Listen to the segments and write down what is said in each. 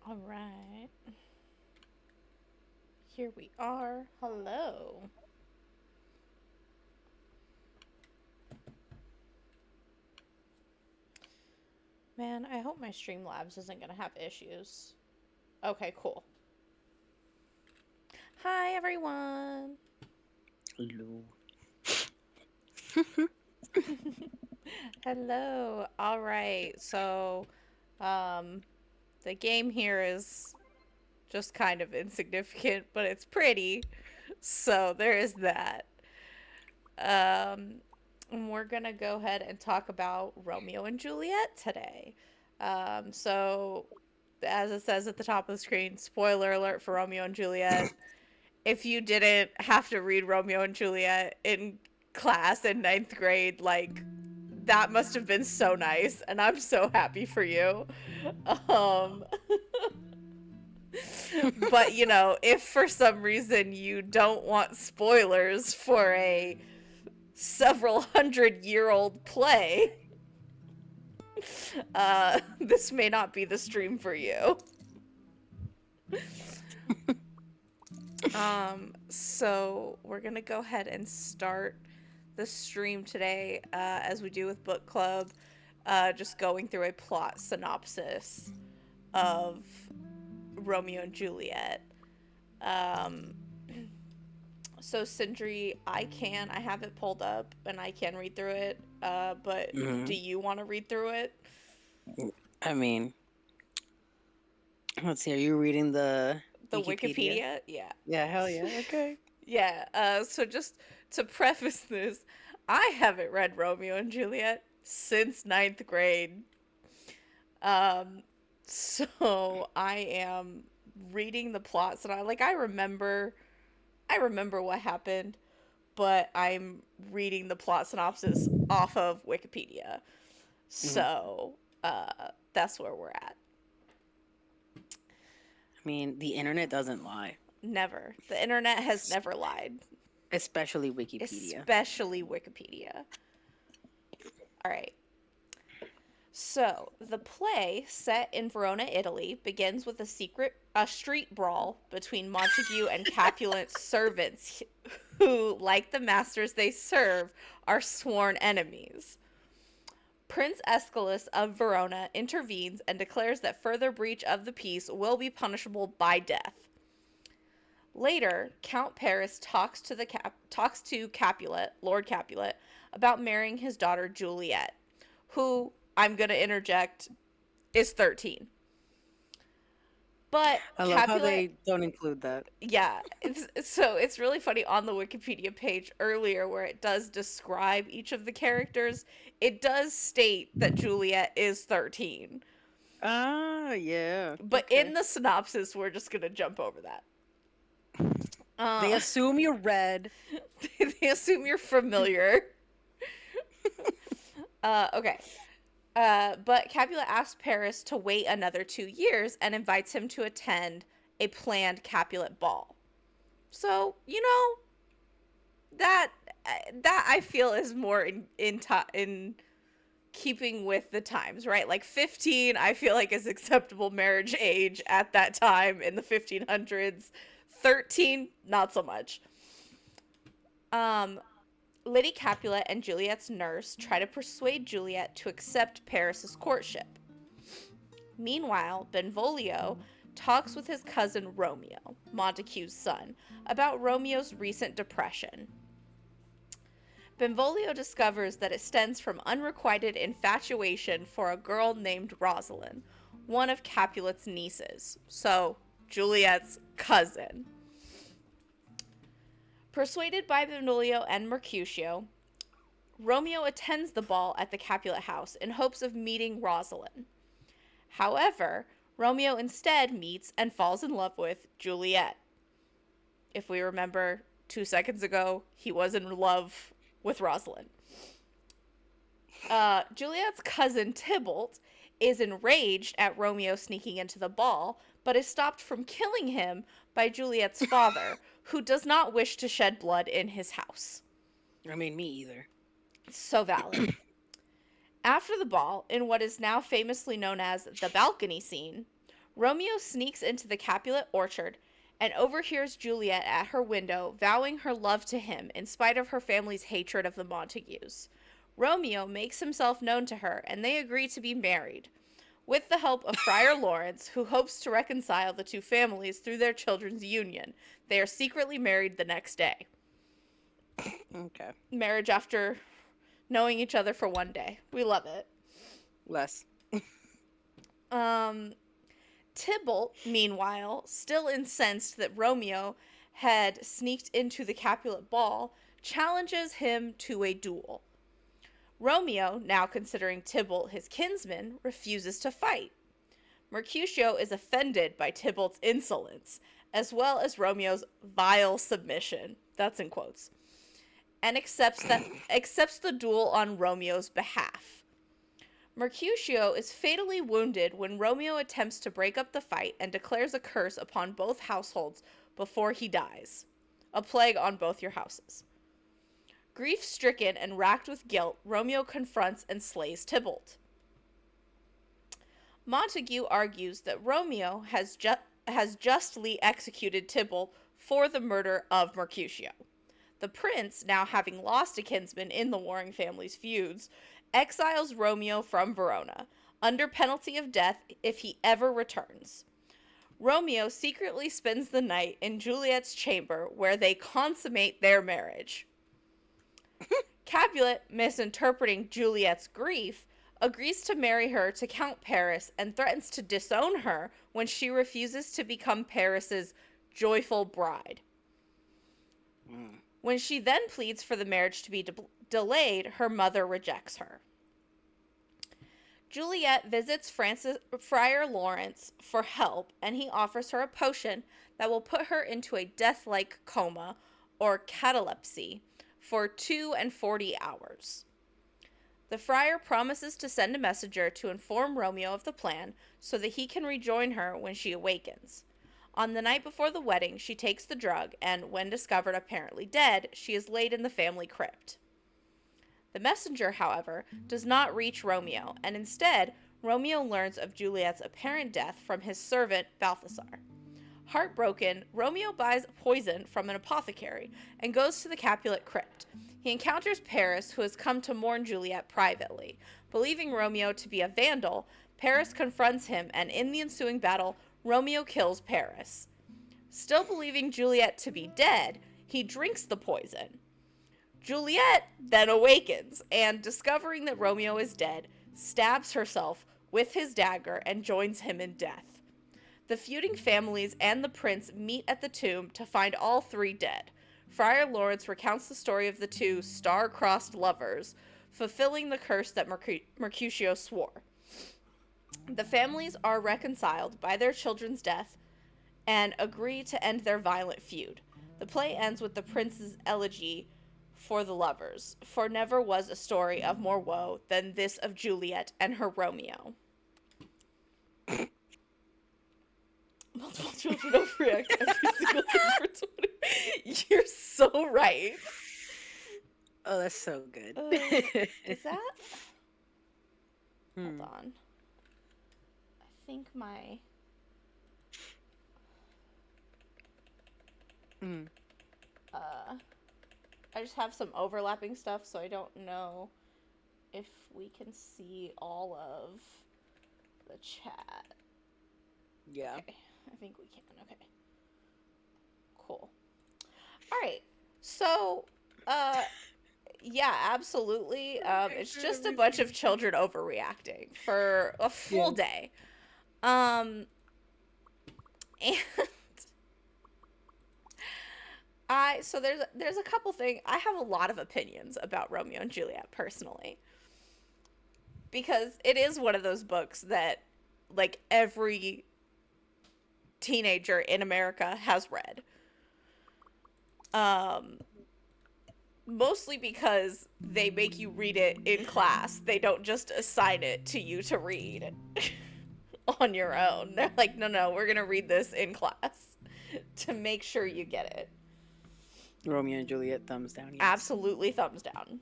All right. Here we are. Hello. Man, I hope my Streamlabs isn't going to have issues. Okay, cool. Hi, everyone. Hello. Hello. All right. Um, the game here is just kind of insignificant, but it's pretty. So there is that. Um, and we're gonna go ahead and talk about Romeo and Juliet today. So, as it says at the top of the screen, spoiler alert for Romeo and Juliet. If you didn't have to read Romeo and Juliet in class in ninth grade, like, that must have been so nice, and I'm so happy for you. Um, but if for some reason you don't want spoilers for a several hundred-year old play, this may not be the stream for you. So we're gonna go ahead and start the stream today, as we do with book club, just going through a plot synopsis of Romeo and Juliet. Um, so Sindri, I have it pulled up and I can read through it. But do hmm you want to read through it? I mean, let's see. Are you reading the The Wikipedia? Wikipedia, yeah. Yeah, hell yeah. Okay. Yeah, so just to preface this, I haven't read Romeo and Juliet since ninth grade. Um, so I am reading the plots and I remember what happened, but I'm reading the plot synopsis off of Wikipedia. hmm So, that's where we're at. I mean, the internet doesn't lie, Never. The internet has es- never lied, especially Wikipedia. especially Wikipedia. All right. So, the play, set in Verona, Italy, begins with a street brawl between Montague and Capulet's servants, who, like the masters they serve, are sworn enemies. Prince Aeschylus of Verona intervenes and declares that further breach of the peace will be punishable by death. Later, Count Paris talks to Capulet, Lord Capulet, about marrying his daughter Juliet, who, I'm going to interject, is 13. But I love how Capulet, they don't include that. yeah, it's really funny on the Wikipedia page earlier where it does describe each of the characters. It does state that Juliet is 13. Ah, yeah. But in Okay. the synopsis, we're just going to jump over that. They Uh, assume you're red. they assume you're familiar. Okay. But Capulet asks Paris to wait another 2 years and invites him to attend a planned Capulet ball. So, that that I feel is more in keeping with the times, right? Like 15, I feel like is acceptable marriage age at that time in the 1500s. 13, not so much. Um, Lady Capulet and Juliet's nurse try to persuade Juliet to accept Paris's courtship. Meanwhile, Benvolio talks with his cousin Romeo, Montague's son, about Romeo's recent depression. Benvolio discovers that it stems from unrequited infatuation for a girl named Rosalind, one of Capulet's nieces, so Juliet's cousin. Persuaded by Benvolio and Mercutio, Romeo attends the ball at the Capulet house in hopes of meeting Rosalind. However, Romeo instead meets and falls in love with Juliet. If we remember 2 seconds ago, he was in love with Rosalind. Juliet's cousin Tybalt is enraged at Romeo sneaking into the ball, but is stopped from killing him by Juliet's father, who does not wish to shed blood in his house. I mean, me either. So valid. After the ball, in what is now famously known as the balcony scene, Romeo sneaks into the Capulet orchard and overhears Juliet at her window vowing her love to him in spite of her family's hatred of the Montagues. Romeo makes himself known to her and they agree to be married, with the help of Friar Lawrence, who hopes to reconcile the two families through their children's union. They are secretly married the next day. Okay. Marriage after knowing each other for one day. We love it. Less. Tybalt, meanwhile, still incensed that Romeo had sneaked into the Capulet ball, challenges him to a duel. Romeo, now considering Tybalt his kinsman, refuses to fight. Mercutio is offended by Tybalt's insolence, as well as Romeo's vile submission, that's in quotes, and accepts the duel on Romeo's behalf. Mercutio is fatally wounded when Romeo attempts to break up the fight and declares a curse upon both households before he dies. A plague on both your houses. Grief-stricken and racked with guilt, Romeo confronts and slays Tybalt. Montague argues that Romeo has justly executed Tybalt for the murder of Mercutio. The prince, now having lost a kinsman in the warring family's feuds, exiles Romeo from Verona, under penalty of death if he ever returns. Romeo secretly spends the night in Juliet's chamber, where they consummate their marriage. Capulet, misinterpreting Juliet's grief, agrees to marry her to Count Paris and threatens to disown her when she refuses to become Paris's joyful bride. When she then pleads for the marriage to be delayed, her mother rejects her. Juliet visits Friar Lawrence for help, and he offers her a potion that will put her into a death-like coma, or catalepsy, for 42 hours. The friar promises to send a messenger to inform Romeo of the plan so that he can rejoin her when she awakens. On the night before the wedding, she takes the drug, and when discovered apparently dead, she is laid in the family crypt. The messenger, however, does not reach Romeo, and instead, Romeo learns of Juliet's apparent death from his servant, Balthasar. Heartbroken, Romeo buys poison from an apothecary and goes to the Capulet crypt. He encounters Paris, who has come to mourn Juliet privately. Believing Romeo to be a vandal, Paris confronts him, and in the ensuing battle, Romeo kills Paris. Still believing Juliet to be dead, he drinks the poison. Juliet then awakens, and discovering that Romeo is dead, stabs herself with his dagger and joins him in death. The feuding families and the prince meet at the tomb to find all three dead. Friar Lawrence recounts the story of the two star-crossed lovers, fulfilling the curse that Mercutio swore. The families are reconciled by their children's death and agree to end their violent feud. The play ends with the prince's elegy for the lovers, for never was a story of more woe than this of Juliet and her Romeo. Multiple children overreact every single thing for 20. You're so right. Oh, that's so good. Is that? Hold on. I think my... I just have some overlapping stuff, so I don't know if we can see all of the chat. Yeah. Okay. I think we can. Okay. Cool. All right. So, yeah, absolutely. It's just a bunch of children overreacting for a full day. And so there's a couple things. I have a lot of opinions about Romeo and Juliet personally, because it is one of those books that, like, every teenager in America has read. Mostly because they make you read it in class. They don't just assign it to you to read on your own. They're like, no, we're gonna read this in class to make sure you get it. Romeo and Juliet, thumbs down. Yes. Absolutely thumbs down.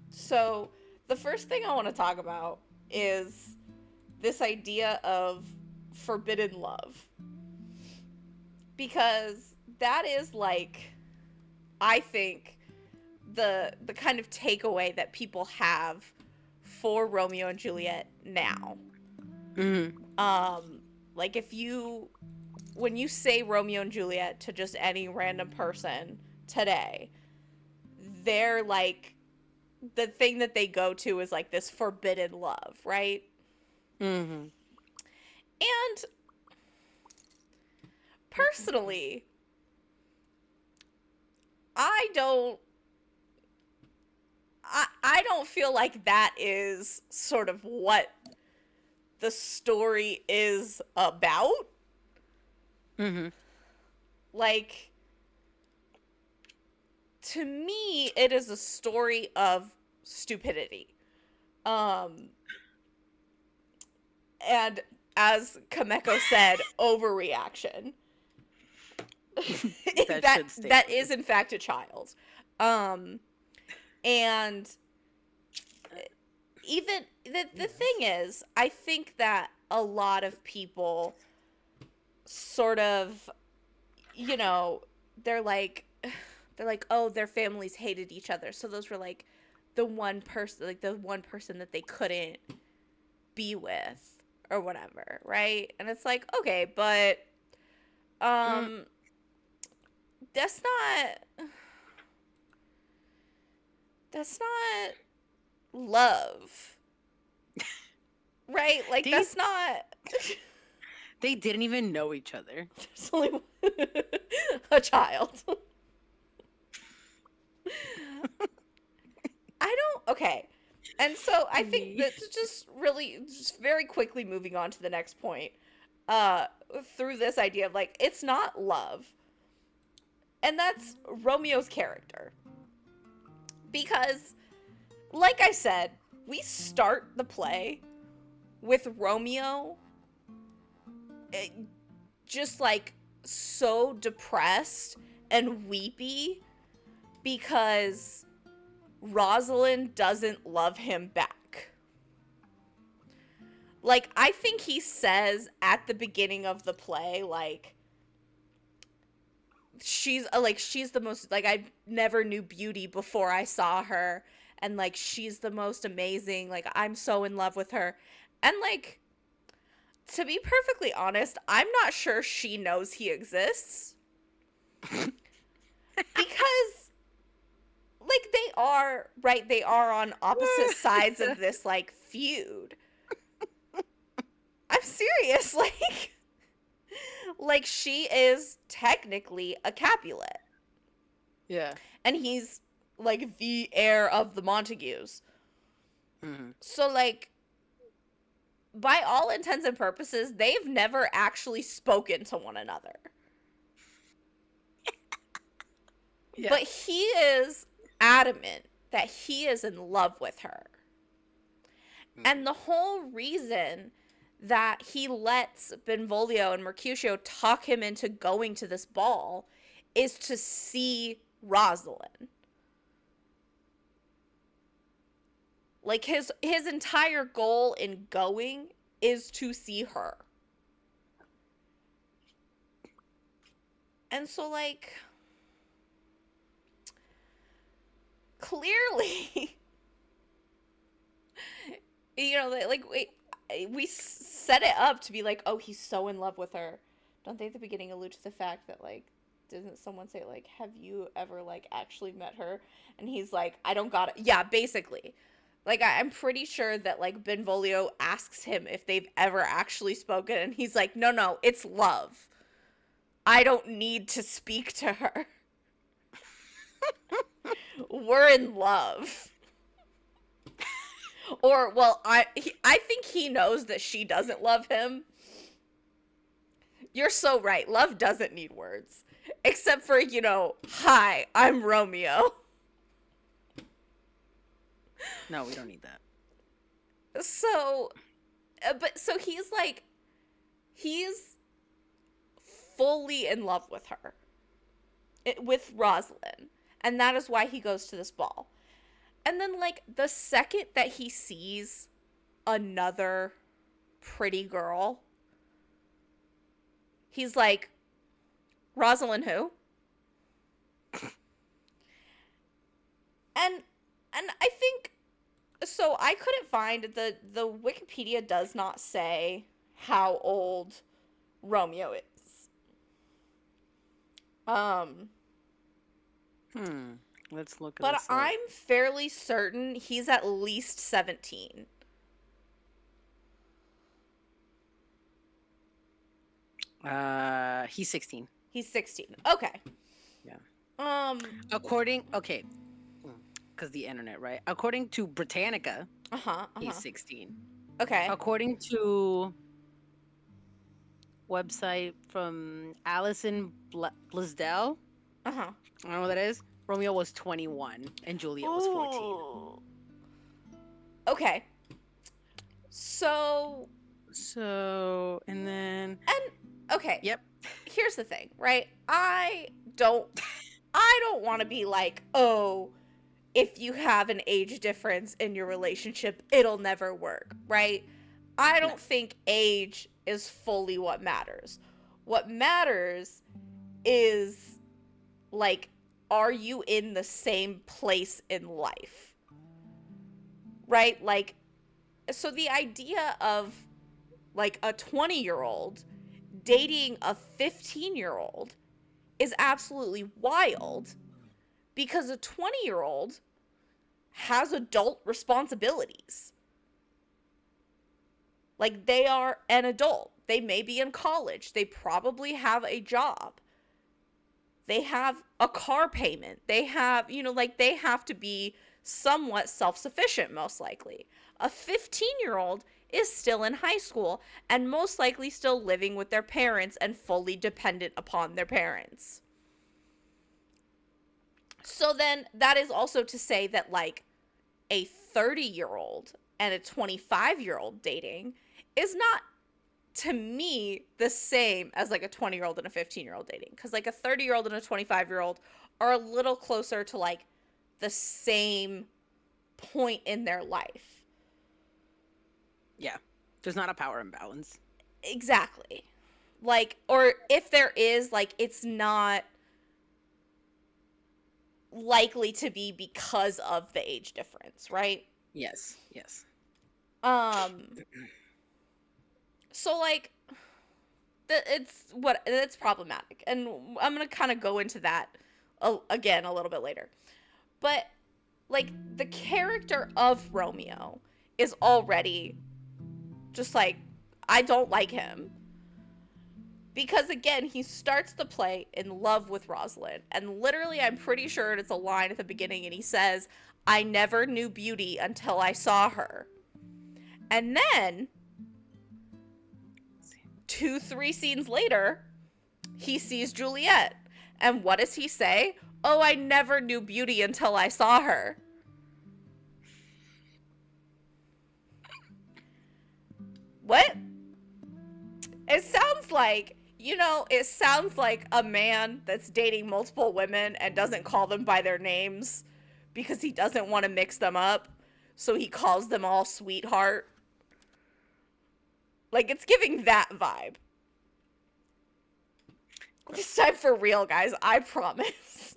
So the first thing I want to talk about is this idea of forbidden love. Because that is like, I think, the kind of takeaway that people have for Romeo and Juliet now. Mm-hmm. Like if you when you say Romeo and Juliet to just any random person today, they're like, the thing that they go to is like this forbidden love, right? Mm-hmm. And personally, I don't I don't feel like that is sort of what the story is about. Mm-hmm. Like, to me, it is a story of stupidity. Um, and as Kameko said, overreaction. That that should stay that with is in fact a child. Um, and even the thing is, I think that a lot of people sort of, you know, they're like they're like, oh, their families hated each other, so those were like the one person, like the one person that they couldn't be with or whatever, right? And it's like, okay, but Mm. um that's not that's not love, right? Like They that's not they didn't even know each other. there's only a child. I don't. Okay. And so I think Me. that just really, just very quickly moving on to the next point, through this idea of like, it's not love. And that's Romeo's character. Because, like I said, we start the play with Romeo eh, just like so depressed and weepy because Rosalind doesn't love him back. Like, I think he says at the beginning of the play, like, she's the most, like, I never knew beauty before I saw her, and like she's the most amazing, like I'm so in love with her. And like, to be perfectly honest, I'm not sure she knows he exists, because like they are, right, they are on opposite sides of this like feud. I'm serious. Like she is technically a Capulet, Yeah. and he's like the heir of the Montagues. Mm-hmm. So like, by all intents and purposes, they've never actually spoken to one another. Yeah. But he is adamant that he is in love with her. Mm-hmm. And the whole reason that he lets Benvolio and Mercutio talk him into going to this ball is to see Rosalind. Like his entire goal in going is to see her. And so like, clearly you know, like we set it up to be like, oh, he's so in love with her. Don't they at the beginning allude to the fact that like, doesn't someone say like, have you ever like actually met her? And he's like, I don't got it. Yeah, basically. Like I'm pretty sure that like Benvolio asks him if they've ever actually spoken, and he's like, no, it's love. I don't need to speak to her. We're in love. Or, well, I think he knows that she doesn't love him. You're so right. Love doesn't need words. Except for, you know, hi, I'm Romeo. No, we don't need that. So, but so he's like, he's fully in love with her. With Rosalind. And that is why he goes to this ball. And then, like, the second that he sees another pretty girl. He's like, Rosalind who? And I think so I couldn't find the Wikipedia does not say how old Romeo is. Um Hmm. Let's look but this up. I'm fairly certain he's at least 17. He's 16. He's 16. Okay. Yeah. Um Okay, because the internet, right? According to Britannica, uh-huh, he's uh-huh. 16. Okay. According to website from Alison Blisdell, Uh-huh. I don't know what that is. Romeo was 21 and Juliet was 14. Ooh. Okay. So So, and then, and okay, yep. here's the thing, right? Don't I don't want to be like, "Oh, if you have an age difference in your relationship, it'll never work," right? I No. don't think age is fully what matters. What matters is like, are you in the same place in life? Right? Like, so the idea of like a 20-year-old dating a 15-year-old is absolutely wild because a 20-year-old has adult responsibilities. Like, they are an adult. They may be in college. They probably have a job. They have a car payment. They have, like they have to be somewhat self sufficient, most likely. A 15-year-old is still in high school and most likely still living with their parents and fully dependent upon their parents. So then that is also to say that, like, a 30-year-old and a 25-year-old dating is not, to me, the same as like a 20-year-old and a 15-year-old dating, because like a 30-year-old and a 25-year-old are a little closer to like the same point in their life. Yeah. There's not a power imbalance. Exactly. Like, or if there is, like, it's not likely to be because of the age difference, right? Yes. Yes. um so like it's problematic, and I'm gonna kind of go into that again a little bit later. But like, the character of Romeo is already just like, I don't like him because, again, he starts the play in love with Rosalind, and literally I'm pretty sure it's a line at the beginning, and he says, I never knew beauty until I saw her. And then 2-3 scenes later, he sees Juliet, and what does he say? Oh, I never knew beauty until I saw her. What? It sounds like a man that's dating multiple women and doesn't call them by their names because he doesn't want to mix them up. So he calls them all sweetheart. Like, it's giving that vibe. This time for real, guys. I promise.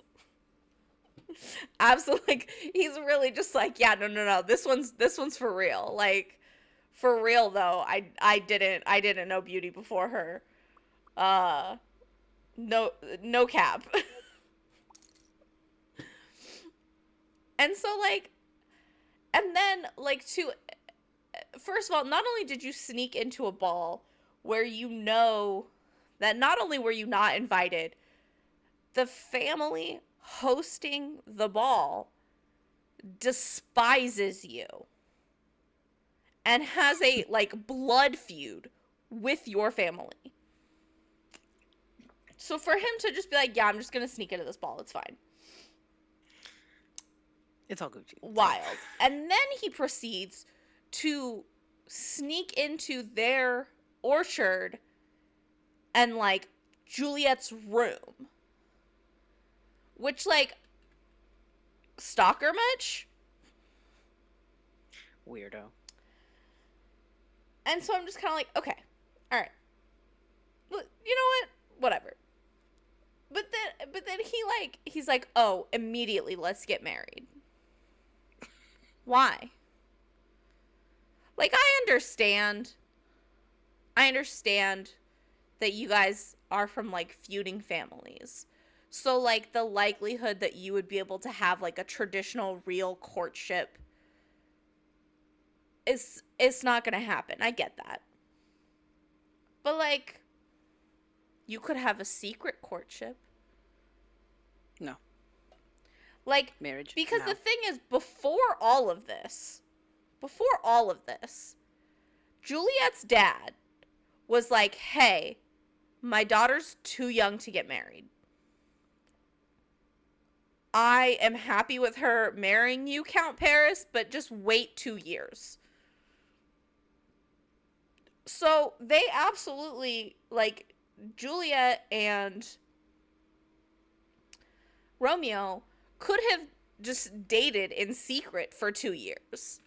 Absolutely. Like, he's really just like, yeah, no. This one's for real. Like, for real though. I didn't know beauty before her. Uh, no, no cap. And so, like, and then, like, first of all, not only did you sneak into a ball where you know that not only were you not invited, the family hosting the ball despises you and has a, like, blood feud with your family. So for him to just be like, yeah, I'm just gonna sneak into this ball, it's fine. It's all Gucci. Wild. And then he proceeds to sneak into their orchard and, like, Juliet's room. Which, like, stalker much? Weirdo. And so I'm just kind of like, okay, all right, you know what, whatever. But then he's like, oh, immediately let's get married. Why? Like, I understand that you guys are from like feuding families. So like the likelihood that you would be able to have like a traditional real courtship is it's not going to happen. I get that. But like you could have a secret courtship. No. Like Marriage. because No. the thing is before all of this, Juliet's dad was like, "Hey, my daughter's too young to get married. I am happy with her marrying you, Count Paris, but just wait 2 years." So they absolutely, like, Juliet and Romeo could have just dated in secret for 2 years.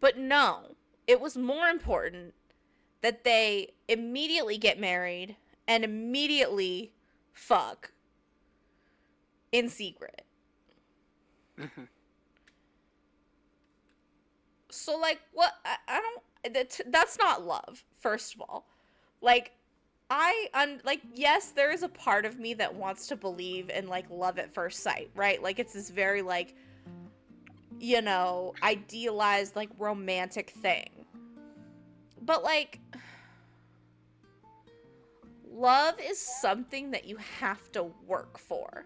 But no, it was more important that they immediately get married and immediately fuck in secret. Mm-hmm. So like what I don't that's not love, first of all. Like like yes, there is a part of me that wants to believe in like love at first sight, right? Like it's this very like, you know, idealized like romantic thing. But like love is something that you have to work for.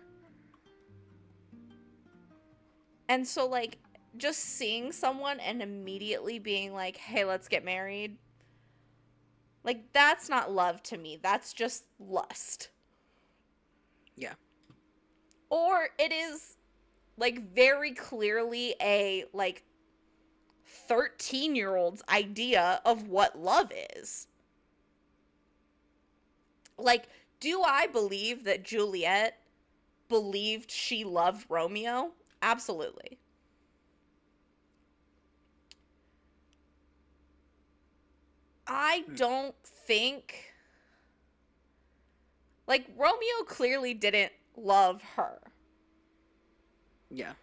And so like just seeing someone and immediately being like, "Hey, let's get married." Like that's not love to me. That's just lust. Yeah. Or it is like very clearly a like 13-year-old's idea of what love is. Like, do I believe that Juliet believed she loved Romeo? Absolutely. I don't think like Romeo clearly didn't love her. Yeah.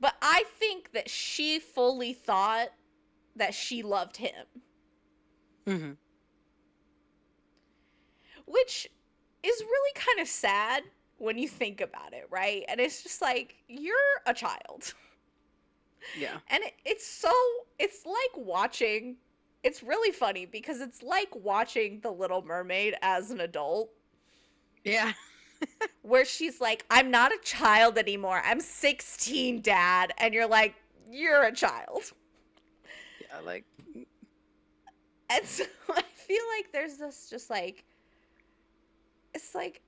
But I think that she fully thought that she loved him. Mm-hmm. Which is really kind of sad when you think about it, right? And it's just like, you're a child. Yeah. And it's like watching, it's really funny because it's like watching The Little Mermaid as an adult, Yeah. where she's like, I'm not a child anymore. I'm 16, Dad. And you're like, you're a child. Yeah. Like. And so I feel like there's this just like, it's like,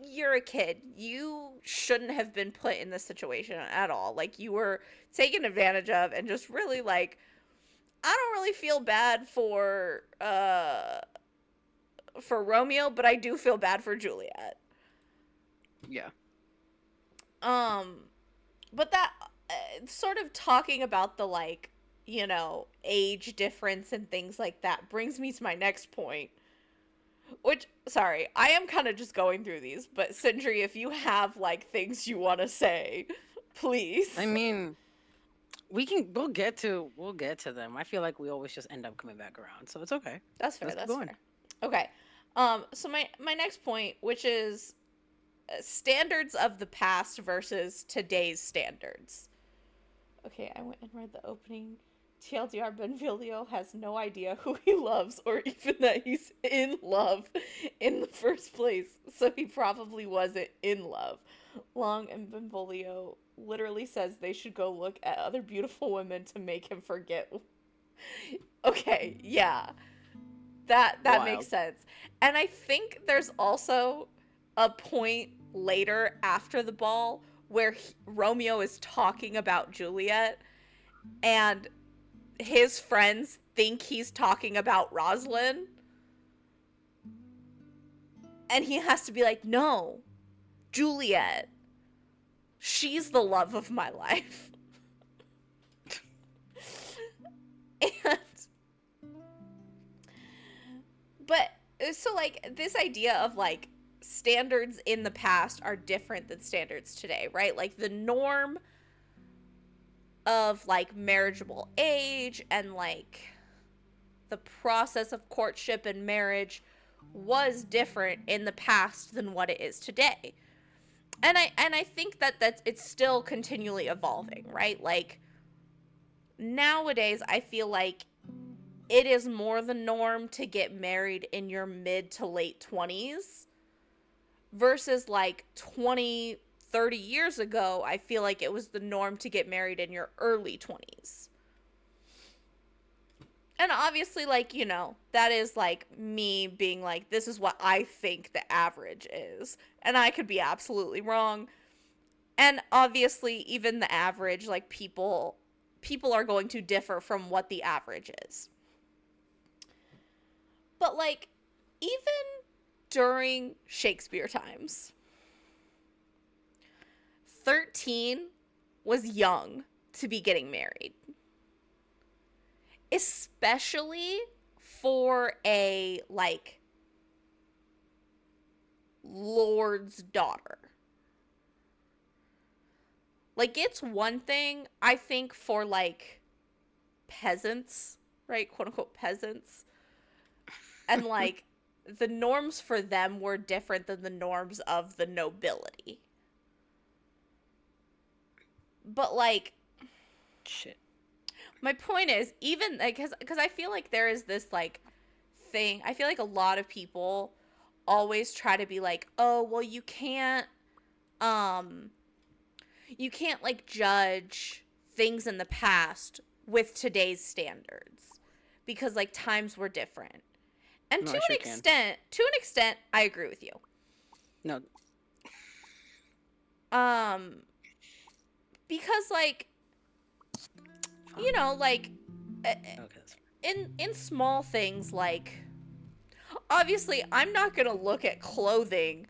you're a kid. You shouldn't have been put in this situation at all. Like, you were taken advantage of, and just really like, I don't really feel bad for Romeo, but I do feel bad for Juliet. Yeah. But that sort of talking about the like, you know, age difference and things like that brings me to my next point. Which, sorry, I am kind of just going through these, but Sindri, if you have like things you want to say, please. I mean, we'll get to them. I feel like we always just end up coming back around, so it's okay. That's fair. Let's keep That's going. fair. Okay. So my next point, which is standards of the past versus today's standards. Okay, I went and read the opening. TLDR, Benvolio has no idea who he loves or even that he's in love in the first place, so he probably wasn't in love. Long and Benvolio literally says they should go look at other beautiful women to make him forget. Okay, yeah. That makes Wild. sense. And I think there's also a point later after the ball where Romeo is talking about Juliet and his friends think he's talking about Rosalind. And he has to be like, no, Juliet. She's the love of my life. But so like this idea of like standards in the past are different than standards today, right? Like the norm of like marriageable age and like the process of courtship and marriage was different in the past than what it is today. And I think that it's still continually evolving, right? Like nowadays I feel like it is more the norm to get married in your mid to late 20s versus like 20, 30 years ago. I feel like it was the norm to get married in your early 20s. And obviously, like, that is like me being like, this is what I think the average is. And I could be absolutely wrong. And obviously, even the average, like, people are going to differ from what the average is. But like, even during Shakespeare times, 13 was young to be getting married, especially for a like lord's daughter. Like, it's one thing, I think, for like peasants, right? Quote unquote peasants. And like the norms for them were different than the norms of the nobility. But like, Shit. my point is, even like, because I feel like there is this like thing. I feel like a lot of people always try to be like, oh, well, um, you can't like judge things in the past with today's standards because like times were different. And No, I sure can. to an extent, I agree with you. No. Um, because like, Fine. like Okay. in small things like obviously I'm not going to look at clothing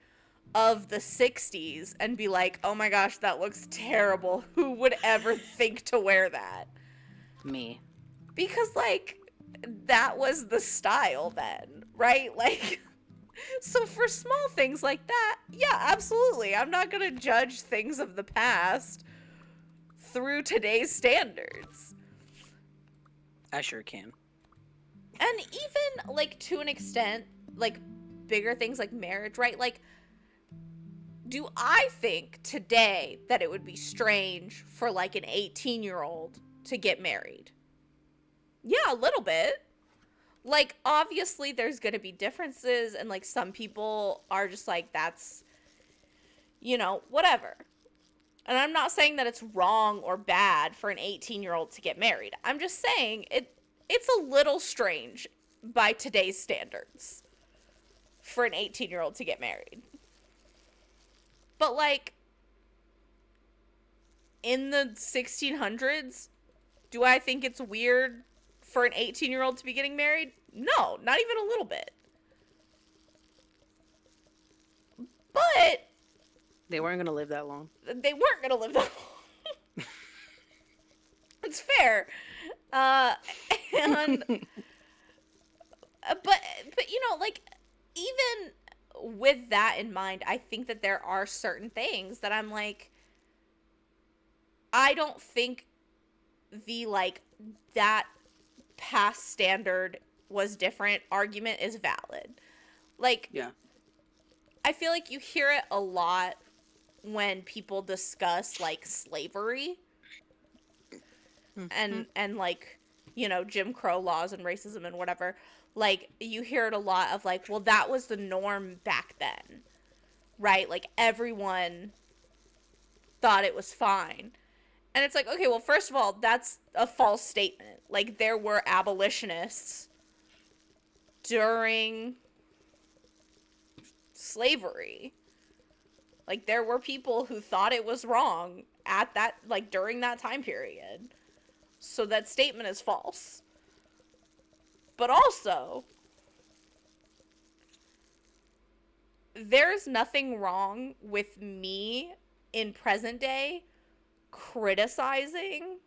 of the 60s and be like, "Oh my gosh, that looks terrible. Who would ever think to wear that?" Me. Because like that was the style then, right? Like so for small things like that, yeah, absolutely. I'm not going to judge things of the past through today's standards. I sure can. And even like to an extent, like bigger things like marriage, right? Like, do I think today that it would be strange for like an 18-year-old to get married? Yeah, a little bit. Like, obviously, there's going to be differences, and like some people are just like, that's, whatever. And I'm not saying that it's wrong or bad for an 18-year-old to get married. I'm just saying it's a little strange by today's standards for an 18-year-old to get married. But like in the 1600s, do I think it's weird for an 18-year-old to be getting married? No, not even a little bit. But They weren't gonna live that long. they weren't going to live that long. It's fair. Uh and but like even with that in mind, I think that there are certain things that I'm like, I don't think the like that past standard was different argument is valid. Like, Yeah. I feel like you hear it a lot when people discuss like slavery Mm-hmm. and like, Jim Crow laws and racism and whatever. Like, you hear it a lot of like, well, that was the norm back then, right? Like, everyone thought it was fine. And it's like, okay, well, first of all, that's a false statement. Like, there were abolitionists during slavery. Like, there were people who thought it was wrong at that, like, during that time period. So that statement is false. But also, there's nothing wrong with me in present day criticizing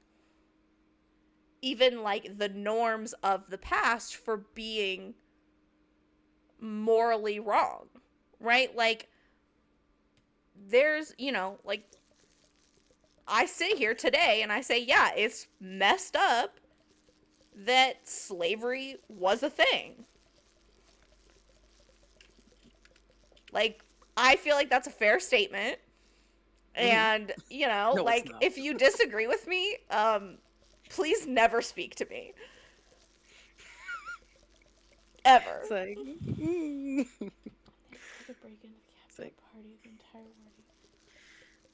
even like the norms of the past for being morally wrong, right? Like, there's, like, I sit here today and I say, yeah, it's messed up that slavery was a thing. Like, I feel like that's a fair statement. And, No, it's like, not. if you disagree with me, please never speak to me. Ever. It's like, To break into the it's Capitol like, party, the entire wording.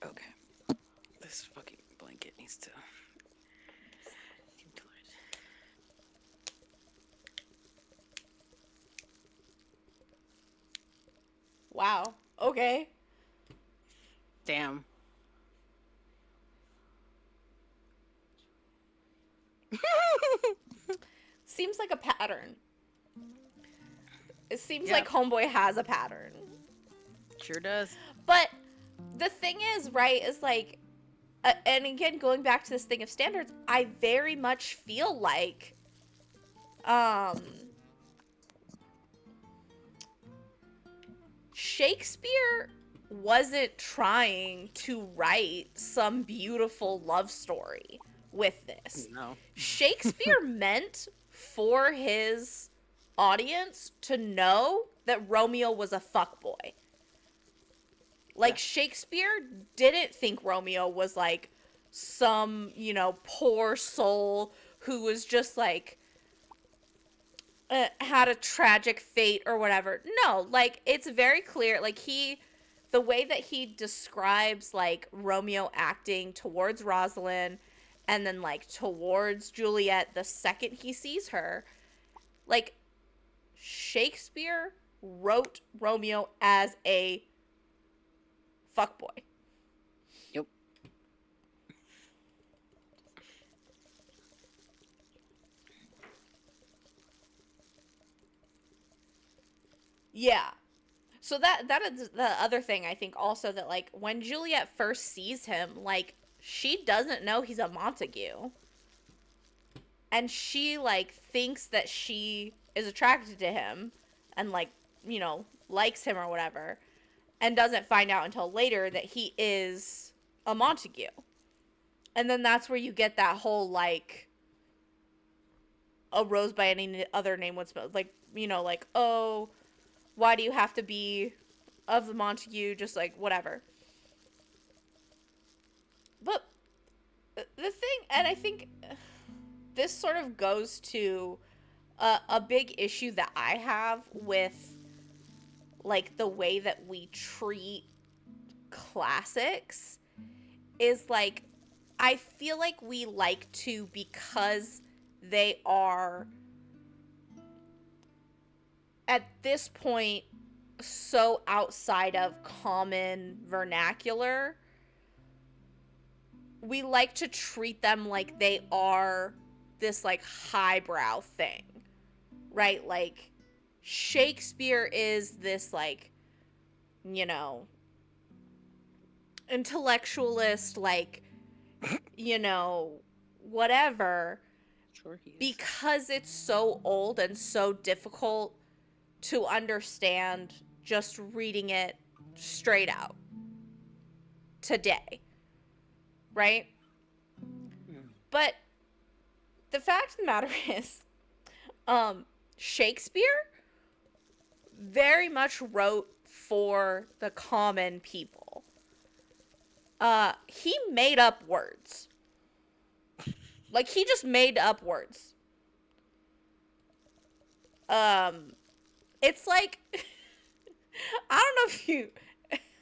okay, this fucking blanket needs to get Wow. Okay. Damn. Seems like a pattern. It seems Yeah, like Homeboy has a pattern. sure does. But the thing is, right, is like, and again, going back to this thing of standards, I very much feel like, um, Shakespeare wasn't trying to write some beautiful love story with this. No. Shakespeare meant for his audience to know that Romeo was a fuckboy. Like, Yeah. Shakespeare didn't think Romeo was like some, poor soul who was just like, had a tragic fate or whatever. No, like, it's very clear. Like, the way that he describes like Romeo acting towards Rosalind and then like towards Juliet the second he sees her, like, Shakespeare wrote Romeo as a fuckboy. Yep. Yeah. So that is the other thing, I think, also, that like when Juliet first sees him, like, she doesn't know he's a Montague. And she like thinks that she is attracted to him and like, likes him or whatever, and doesn't find out until later that he is a Montague. And then that's where you get that whole like, a rose by any other name would smell like, like, oh, why do you have to be of the Montague, just like whatever. But the thing, and I think this sort of goes to a big issue that I have with like the way that we treat classics, is like, I feel like we like to, because they are at this point so outside of common vernacular, we like to treat them like they are this like highbrow thing, right? Like, Shakespeare is this like, you know, intellectualist, like, whatever, Sure he is. because it's so old and so difficult to understand just reading it straight out today, right? Mm. But the fact of the matter is, Shakespeare very much wrote for the common people. He made up words. Like, he just made up words. It's like, I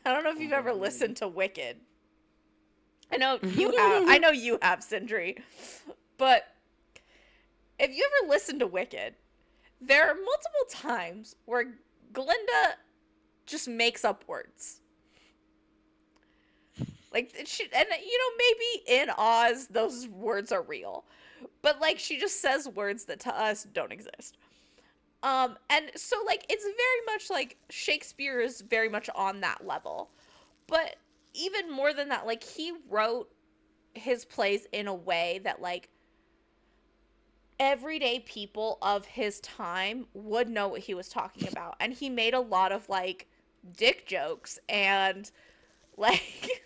don't know if you've ever listened to Wicked. I know you have, Sindri. But if you ever listen to Wicked, there are multiple times where Glinda just makes up words. Like, maybe in Oz those words are real, but like, she just says words that to us don't exist. And so like, it's very much like Shakespeare is very much on that level. But even more than that, like, he wrote his plays in a way that like everyday people of his time would know what he was talking about. And he made a lot of like dick jokes and like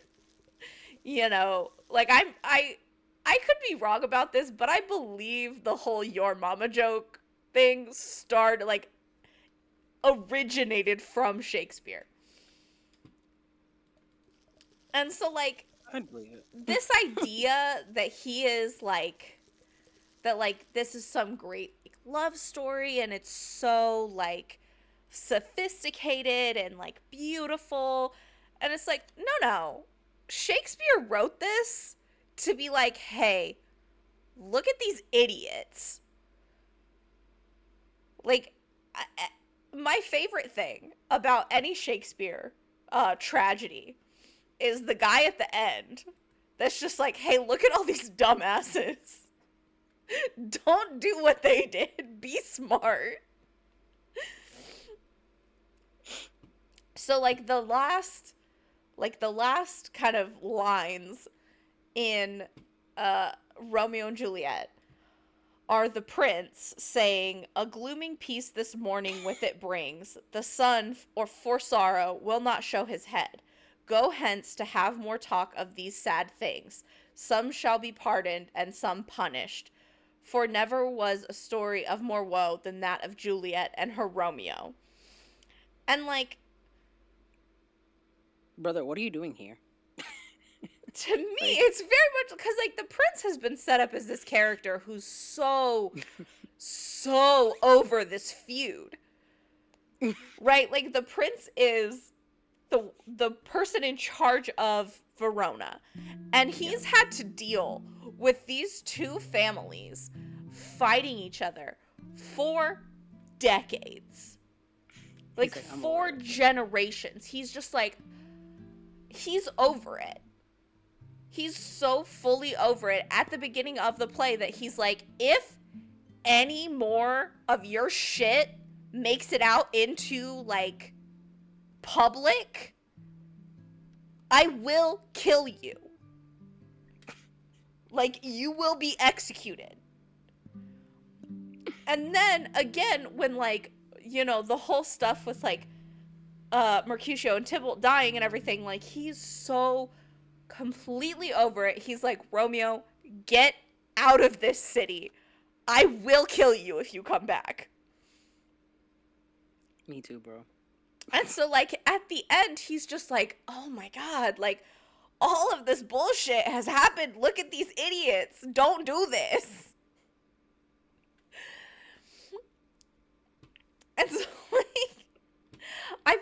like I could be wrong about this, but I believe the whole your mama joke thing started like originated from Shakespeare. And so like I'd believe it. this idea that he is like that like this is some great like, love story and it's so like sophisticated and like beautiful, and it's like no, Shakespeare wrote this to be like, hey, look at these idiots. Like my favorite thing about any Shakespeare tragedy is the guy at the end that's just like, hey, look at all these dumbasses. Don't do what they did. Be smart. So the last kind of lines in Romeo and Juliet are the prince saying, "A glooming peace this morning with it brings. The sun, or for sorrow, will not show his head. Go hence to have more talk of these sad things. Some shall be pardoned, and some punished. For never was a story of more woe than that of Juliet and her Romeo." And like, Brother, what are you doing here? to me, Like, it's very much because like the prince has been set up as this character who's so over this feud, right? Like the prince is the person in charge of Verona, and he's had to deal with these two families fighting each other for decades, like he's like, I'm over 4 generations. He's just like, he's over it. He's so fully over it at the beginning of the play that he's like, if any more of your shit makes it out into like public, I will kill you. Like, you will be executed. And then again, when like, the whole stuff with like Mercutio and Tybalt dying and everything, like he's so completely over it. He's like, Romeo, get out of this city. I will kill you if you come back. Me too, bro. And so like at the end, he's just like, oh my god, like all of this bullshit has happened. Look at these idiots. Don't do this. And so like I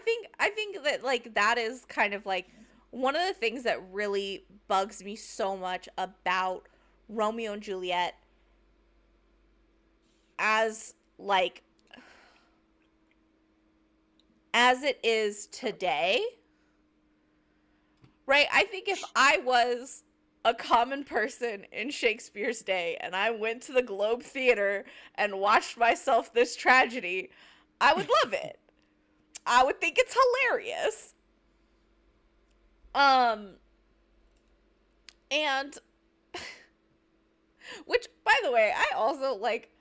think that like that is kind of like one of the things that really bugs me so much about Romeo and Juliet as like as it is today. Right? I think if I was a common person in Shakespeare's day and I went to the Globe Theater and watched myself this tragedy, I would love it. I would think it's hilarious. And which by the way, I also like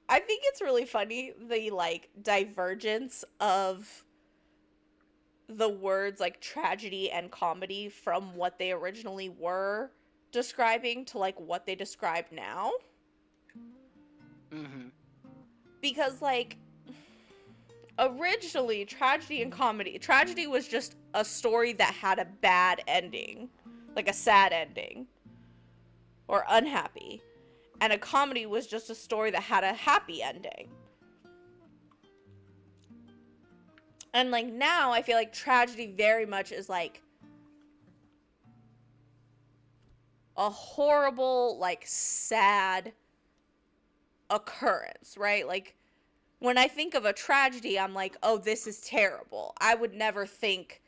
I think it's really funny the like divergence of the words like tragedy and comedy from what they originally were describing to like what they describe now. Mm-hmm. Because like originally tragedy was just a story that had a bad ending, like a sad ending or unhappy, and a comedy was just a story that had a happy ending. And like now I feel like tragedy very much is like a horrible, like sad occurrence, right? Like when I think of a tragedy, I'm like, oh, this is terrible. I would never think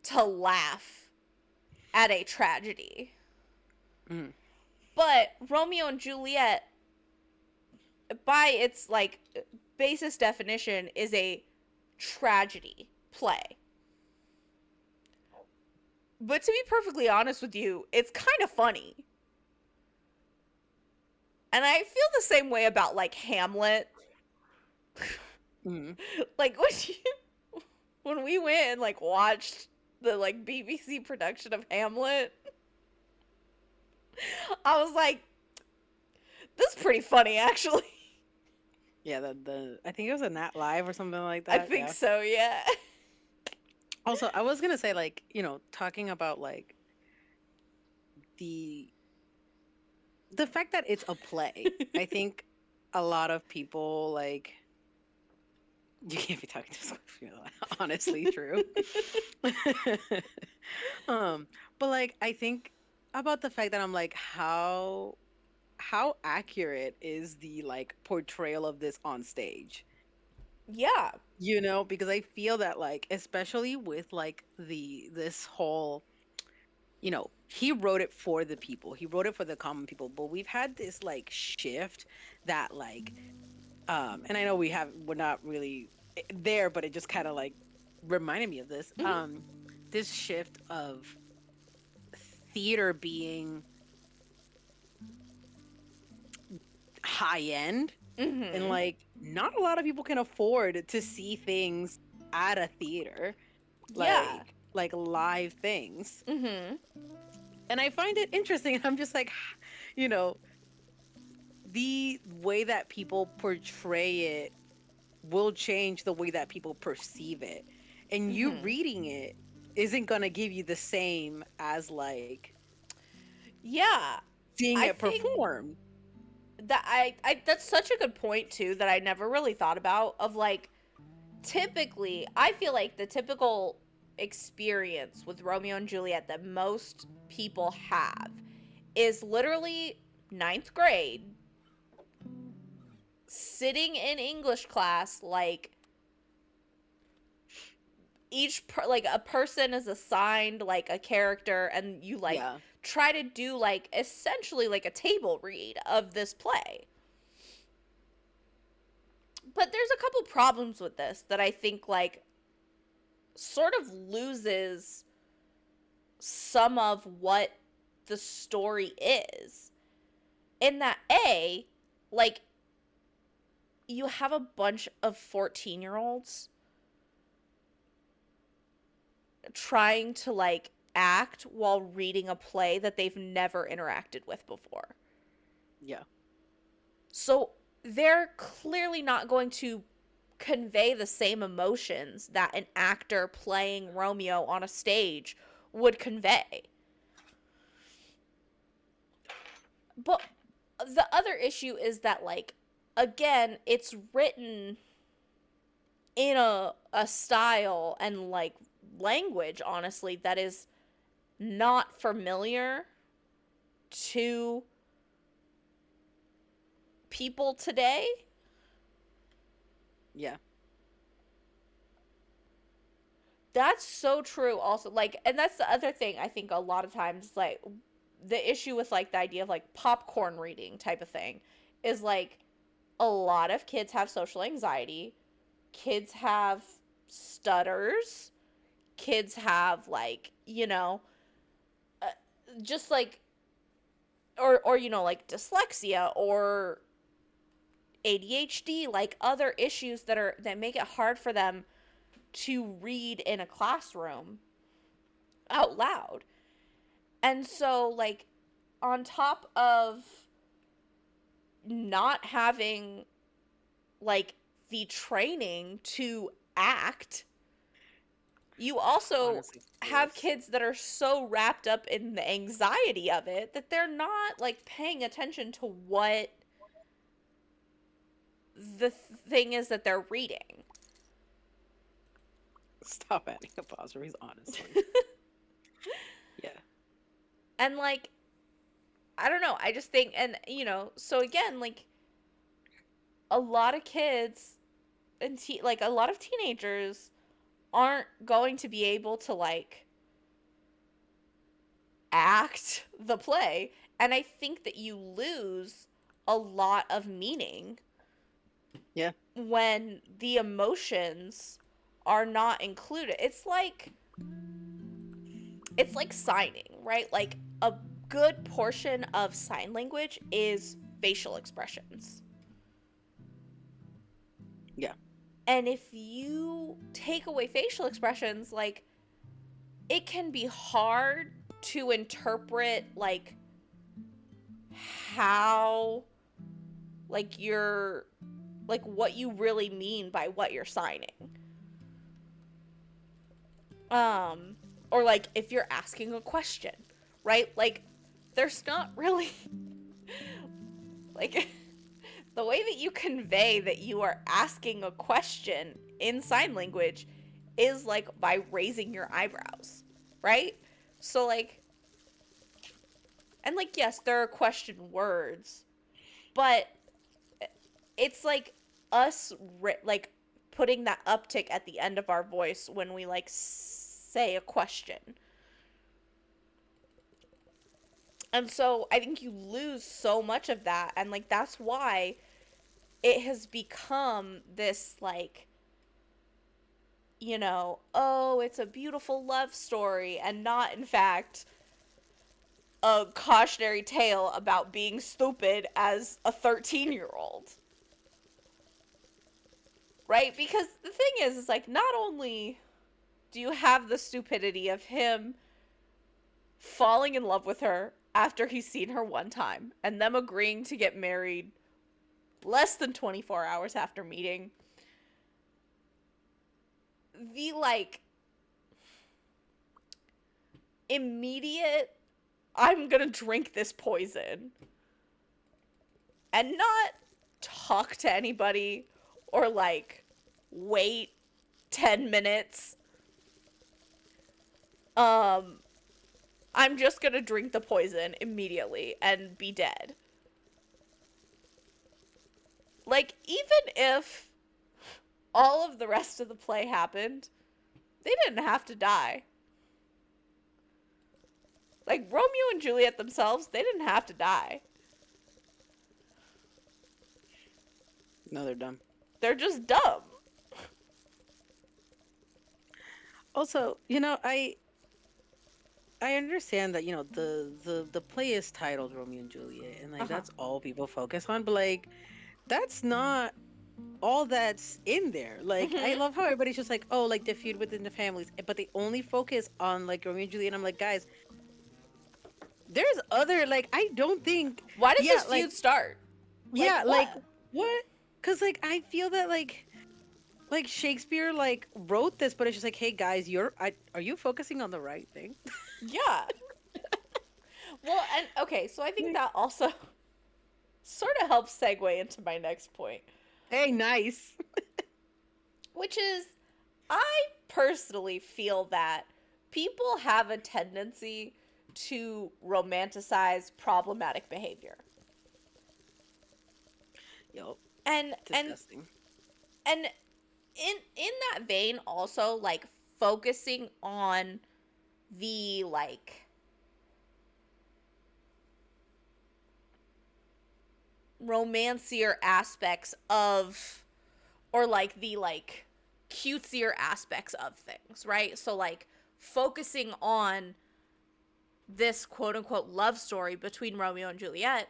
to laugh at a tragedy. Mm-hmm. But Romeo and Juliet, by its like basis definition, is a tragedy play. But to be perfectly honest with you, it's kind of funny. And I feel the same way about like Hamlet. Mhm. Like when we went and like watched the like BBC production of Hamlet, I was like, this is pretty funny actually. Yeah, the I think it was a Nat Live or something like I that. think Yeah. so, yeah. Also, I was gonna say, like, talking about like the the fact that it's a play. I think a lot of people like you can't be talking to someone if you're not honestly true. um, but like I think about the fact that I'm like, how accurate is the like portrayal of this on stage? Yeah. Because I feel that like especially with like the this whole, he wrote it for the people. He wrote it for the common people, but we've had this like shift that like and I know we're not really there, but it just kind of like reminded me of this. Mhm. This shift of theater being high end, and Mhm. like not a lot of people can afford to see things at a theater, Yeah. like live things. Mhm. And I find it interesting. I'm just like, you know, the way that people portray it will change the way that people perceive it. And you Mhm. reading it isn't going to give you the same as like Yeah. seeing I it think perform. that I that's such a good point too that I never really thought about of like typically I feel like the typical experience with Romeo and Juliet that most people have is literally ninth grade sitting in English class like like a person is assigned like a character and you like Yeah. try to do like essentially like a table read of this play. But there's a couple problems with this that I think like sort of loses some of what the story is. In that like you have a bunch of 14-year-olds trying to like act while reading a play that they've never interacted with before. Yeah. So they're clearly not going to convey the same emotions that an actor playing Romeo on a stage would convey. But the other issue is that like again, it's written in a style and like language honestly that is not familiar to people today. Yeah. That's so true also like and that's the other thing I think a lot of times like the issue with like the idea of like popcorn reading type of thing is like a lot of kids have social anxiety, kids have stutters, kids have like uh, just like or like dyslexia or ADHD, like other issues that make it hard for them to read in a classroom out loud. And so like on top of not having like the training to act, you also Honestly, have yes. kids that are so wrapped up in the anxiety of it that they're not like paying attention to what the thing is that they're reading. Stop adding apostrophes, honestly. Yeah. And like I don't know, I just think and so again like a lot of kids and like a lot of teenagers aren't going to be able to like act the play and I think that you lose a lot of meaning Yeah. when the emotions are not included. It's like signing, right? Like a good portion of sign language is facial expressions. Yeah. And if you take away facial expressions, like, it can be hard to interpret, like, how, like, you're, like, what you really mean by what you're signing. Um, or, like, if you're asking a question, right? Like, there's not really, like, the way that you convey that you are asking a question in sign language is, like, by raising your eyebrows, right? So, like, and, like, yes, there are question words, but it's like us, like, putting that uptick at the end of our voice when we, like, say a question. And so I think you lose so much of that, and, like, that's why it has become this, like, oh, it's a beautiful love story, and not, in fact, a cautionary tale about being stupid as a 13-year-old. Right? Because the thing is like, not only do you have the stupidity of him falling in love with her after he's seen her one time, and them agreeing to get married less than 24 hours after meeting, the, like, immediate, I'm gonna drink this poison and not talk to anybody or, like, wait 10 minutes. I'm just gonna drink the poison immediately and be dead. Like, even if all of the rest of the play happened, they didn't have to die. Like, Romeo and Juliet themselves, they didn't have to die. No, they're dumb. They're just dumb. Also, I understand that, the play is titled Romeo and Juliet, and like Uh-huh. that's all people focus on, but like that's not all that's in there. Like I Mm-hmm. love how everybody's just like, oh, like the feud within the families, but they only focus on like Romeo and Juliet. And I'm like, guys, there's other, like, I don't think, Why did yeah, this like, feud start? Like, yeah, like what? what? Because like I feel that like Shakespeare like wrote this, but it's just like, hey guys, are you focusing on the right thing? Yeah. Well, and okay, so I think Like, that also sort of helps segue into my next point, hey, nice. which is, I personally feel that people have a tendency to romanticize problematic behavior. Yo, And and disgusting. and in that vein also, like, focusing on the, like, romancier aspects of, or, like, the, like, cutesier aspects of things, right? So, like, focusing on this quote unquote love story between Romeo and Juliet,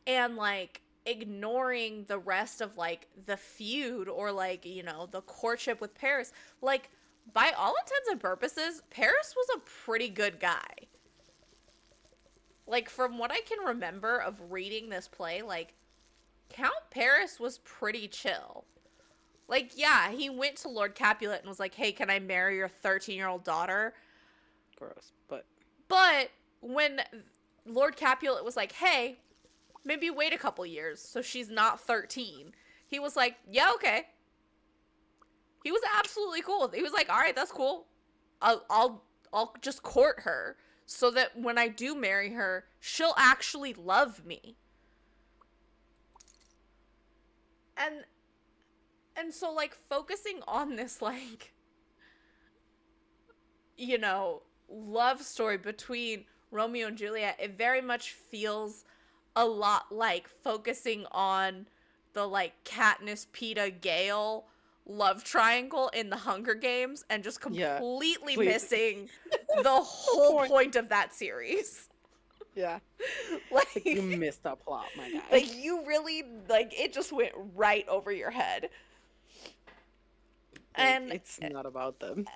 and, like, ignoring the rest of, like, the feud, or, like, the courtship with Paris. Like, by all intents and purposes, Paris was a pretty good guy. Like, from what I can remember of reading this play, like, Count Paris was pretty chill. Like, yeah, he went to Lord Capulet and was like, hey, can I marry your 13-year-old daughter? Gross, but But when Lord Capulet was like, hey, maybe wait a couple years so she's not 13, he was like, yeah, okay. He was absolutely cool. He was like, all right, that's cool. I'll just court her so that when I do marry her, she'll actually love me. And so, like, focusing on this, like, love story between Romeo and Juliet, it very much feels a lot like focusing on the, like, Katniss, Peeta, Gale love triangle in the Hunger Games, and just yeah, completely please. missing the The whole point. point of that series. Yeah. Like you like missed the plot, my guy. like you really like it just went right over your head. Like And it's not about them.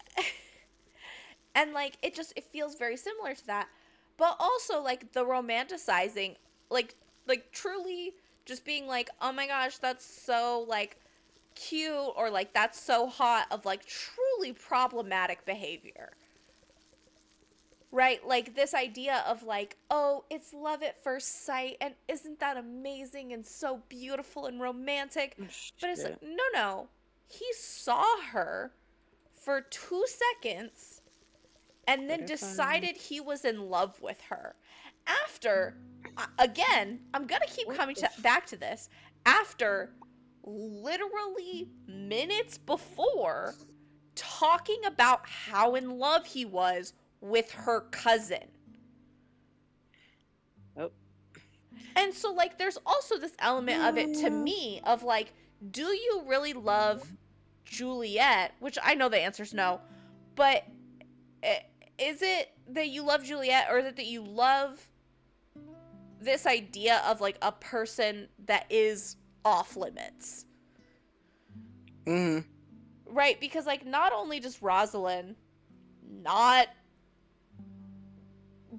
and like it feels very similar to that, but also like the romanticizing, like truly just being like, oh my gosh, that's so like cute, or like that's so hot, of like truly problematic behavior, right? Like this idea of like, oh, it's love at first sight, and isn't that amazing and so beautiful and romantic? Oh, But it's like, shit. no, he saw her for 2 seconds and What then if I decided he was in love with her. After, again, I'm gonna keep what coming if back to this. After literally minutes before talking about how in love he was with her cousin. oh And so, like, there's also this element of it to me of like, do you really love Juliet? Which I know the answer's no, but is it that you love Juliet, or is it that you love this idea of like a person that is off limits? mm, Right? Because like not only does Rosalind not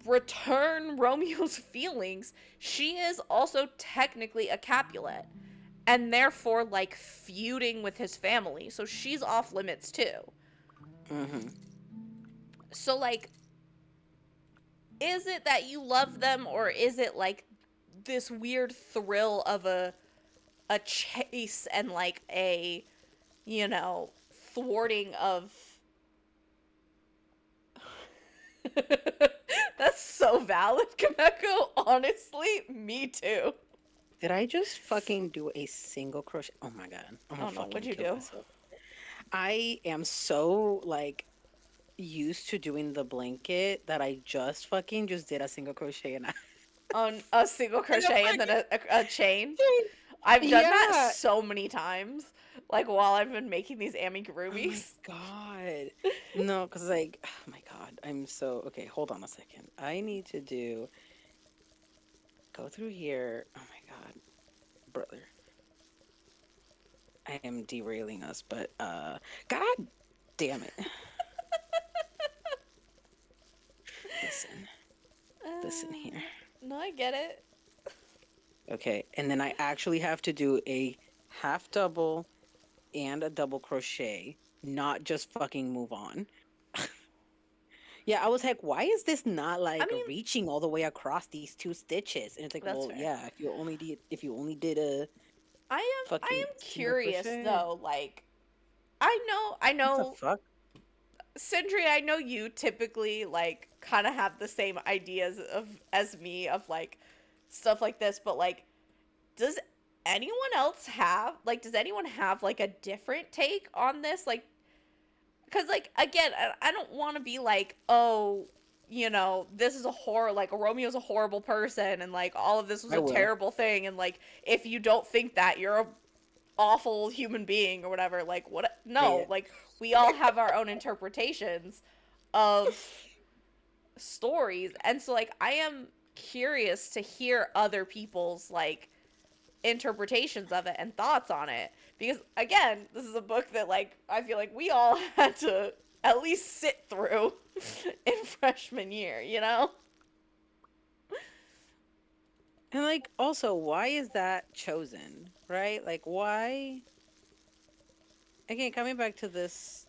return Romeo's feelings, she is also technically a Capulet and therefore like feuding with his family. So she's off limits too. mm-hmm. So like, is it that you love them, or is it like this weird thrill of a chase and like a, you know, thwarting of That's so valid, Kameko. Honestly, me too. Did I just fucking do a single crochet? Oh my god. I'm Oh gonna no, what'd fucking you kill do? myself. I am so like used to doing the blanket that I just fucking just did a single crochet and I On a single and I'm crochet and like, then a chain? I've done that yeah. so many times, like while I've been making these Oh my amigurumis. god. No, because like, oh my god, I'm so okay. Hold on a second. I need to do go through here. Oh my god, brother. I am derailing us, but god damn it. Listen, listen here. No, I get it. Okay, and then I actually have to do a half double and a double crochet, not just fucking move on. Yeah, I was like, why is this not I like mean, reaching all the way across these two stitches? And it's like, that's well, fair. yeah, if you only did a I fucking am single curious crochet. though, like I What the know fuck? Sindri, I know you typically like kind of have the same ideas of as me of like stuff like this, but like does anyone else have like does anyone have like a different take on this? Like cuz like again, I don't want to be like, "Oh, you know, this is a horror like Romeo's a horrible person and like all of this was I a will. terrible thing and like if you don't think that you're a awful human being or whatever." Like what, no, Yeah. like we all have our own interpretations of stories, and so like I am curious to hear other people's like interpretations of it and thoughts on it, because again, this is a book that like I feel like we all had to at least sit through in freshman year, you know. And like also, why is that chosen? Right? Like why again, coming back to this,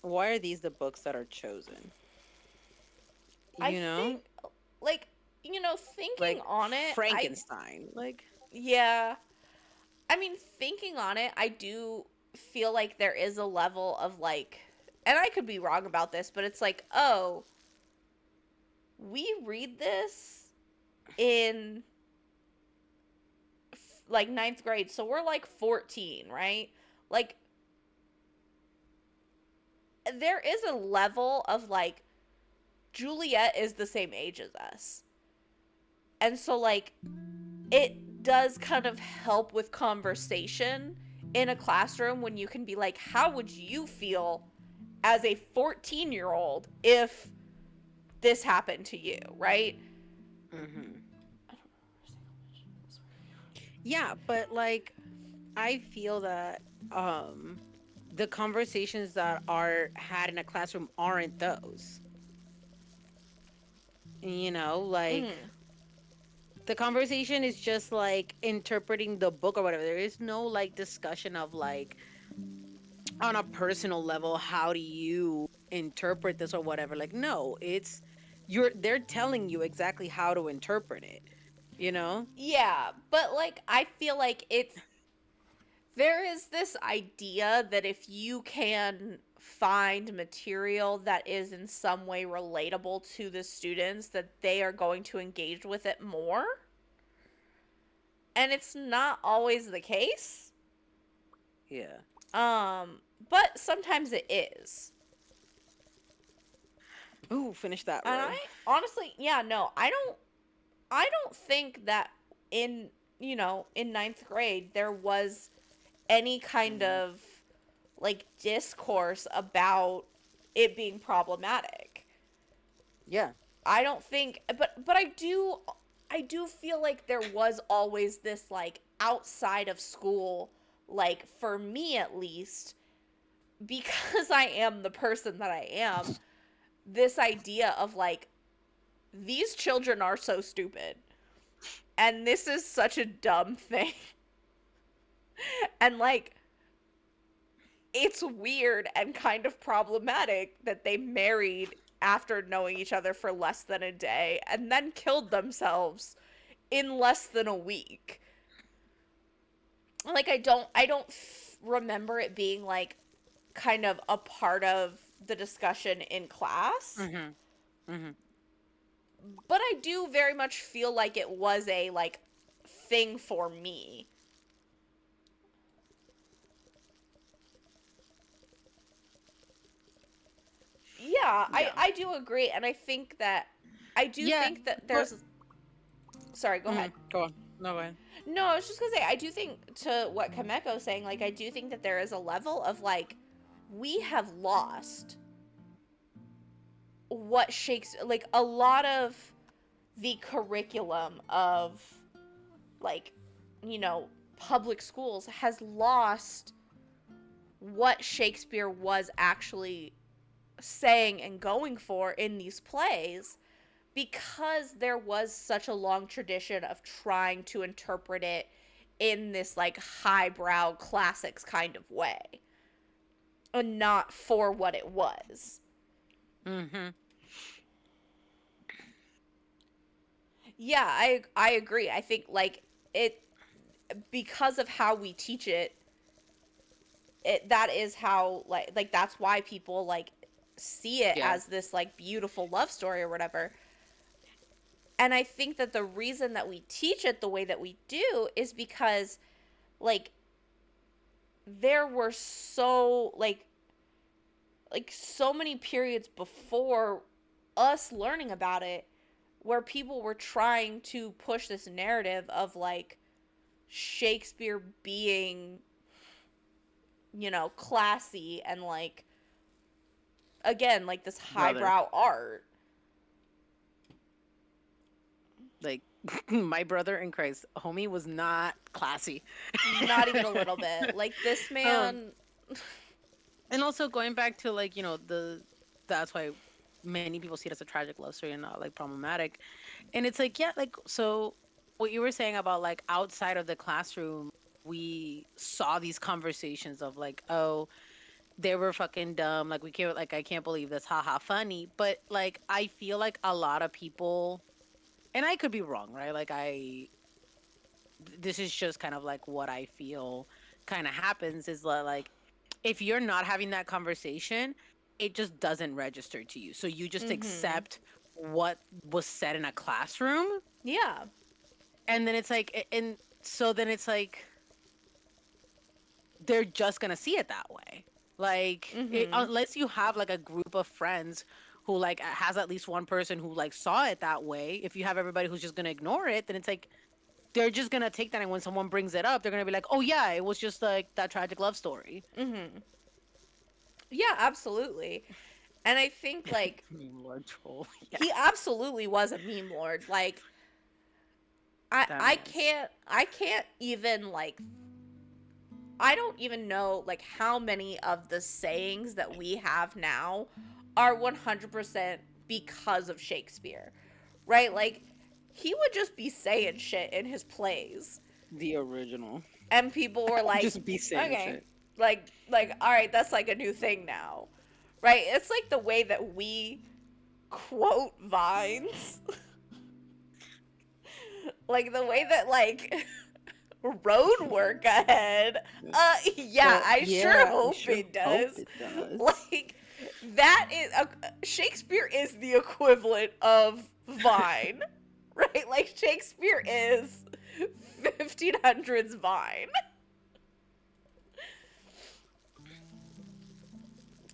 why are these the books that are chosen? I You know? think like, you know, thinking Like on it, I Frankenstein. Like yeah, I mean, thinking on it, I do feel like there is a level of like, and I could be wrong about this, but it's like, oh, we read this in like ninth grade, so we're like 14, right? Like, there is a level of like, Juliet is the same age as us. And so, like, it does kind of help with conversation in a classroom when you can be like, how would you feel as a 14-year-old if this happened to you, right? Mhm. I don't remember saying Yeah, but like I feel that the conversations that are had in a classroom aren't those. You know, like Mm, the conversation is just like interpreting the book or whatever. There is no like discussion of like on a personal level, how do you interpret this or whatever. Like, no, it's they're telling you exactly how to interpret it, you know? yeah, but like I feel like there is this idea that if you can find material that is in some way relatable to the students, that they are going to engage with it more. And it's not always the case. Yeah. But sometimes it is. Ooh, finish that And word. I honestly, yeah, no, I don't think that in, in ninth grade there was any kind Mm, of like discourse about it being problematic. yeah. I don't think, but I do feel like there was always this like outside of school, like for me at least, because I am the person that I am, this idea of like these children are so stupid and this is such a dumb thing. And like it's weird and kind of problematic that they married after knowing each other for less than a day and then killed themselves in less than a week. Like I don't remember it being like kind of a part of the discussion in class, Mhm. Mhm. but I do very much feel like it was a like thing for me. Yeah, I Yeah. I do agree, and I do Yeah, think that but there's. Sorry, go ahead. go on. No, go ahead. No, I was just gonna say I do think to what Kameko's saying, like I do think that there is a level of like we have lost what Shakespeare, like a lot of the curriculum of like you know public schools has lost what Shakespeare was actually saying and going for in these plays, because there was such a long tradition of trying to interpret it in this like highbrow classics kind of way and not for what it was. Mhm. Yeah, I agree. I think like it, because of how we teach it, that is how like that's why people like see it Yeah. as this like beautiful love story or whatever. And I think that the reason that we teach it the way that we do is because like there were like so many periods before us learning about it where people were trying to push this narrative of like Shakespeare being, classy and like again, like this Brother. highbrow art. Like my brother in Christ, homie was not classy. Not even a little bit. Like this um man. and also going back to like, that's why many people see it as a tragic love story and not like problematic. And it's like, yeah, like so what you were saying about like outside of the classroom, we saw these conversations of like, oh, they were fucking dumb. Like we can't, like I can't believe this, haha, funny. But like I feel like a lot of people, and I could be wrong, right? Like this is just kind of like what I feel kind of happens is that like if you're not having that conversation, it just doesn't register to you. So you just Mhm. accept what was said in a classroom, Yeah. and then it's like and so then it's like they're just going to see it that way. Like Mhm. unless you have like a group of friends who like has at least one person who like saw it that way, if you have everybody who's just going to ignore it, then it's like they're just going to take that, and when someone brings it up, they're going to be like, "Oh yeah, it was just like that tragic love story." Mhm. Yeah, absolutely. And I think like Meme Lord troll. Yeah. he absolutely was a meme lord. Like I That I man's. can't even like I don't even know like how many of the sayings that we have now are 100% because of Shakespeare. Right? Like he would just be saying shit in his plays The original. and people were like, Just be saying "Okay." shit. Like all right, that's like a new thing now. Right? It's like the way that we quote vines. Like the way that like road work ahead. Yeah, Oh, I sure yeah, I hope sure it hope does. it does. Like that is Shakespeare is the equivalent of Vine, right? Like Shakespeare is 1500s Vine.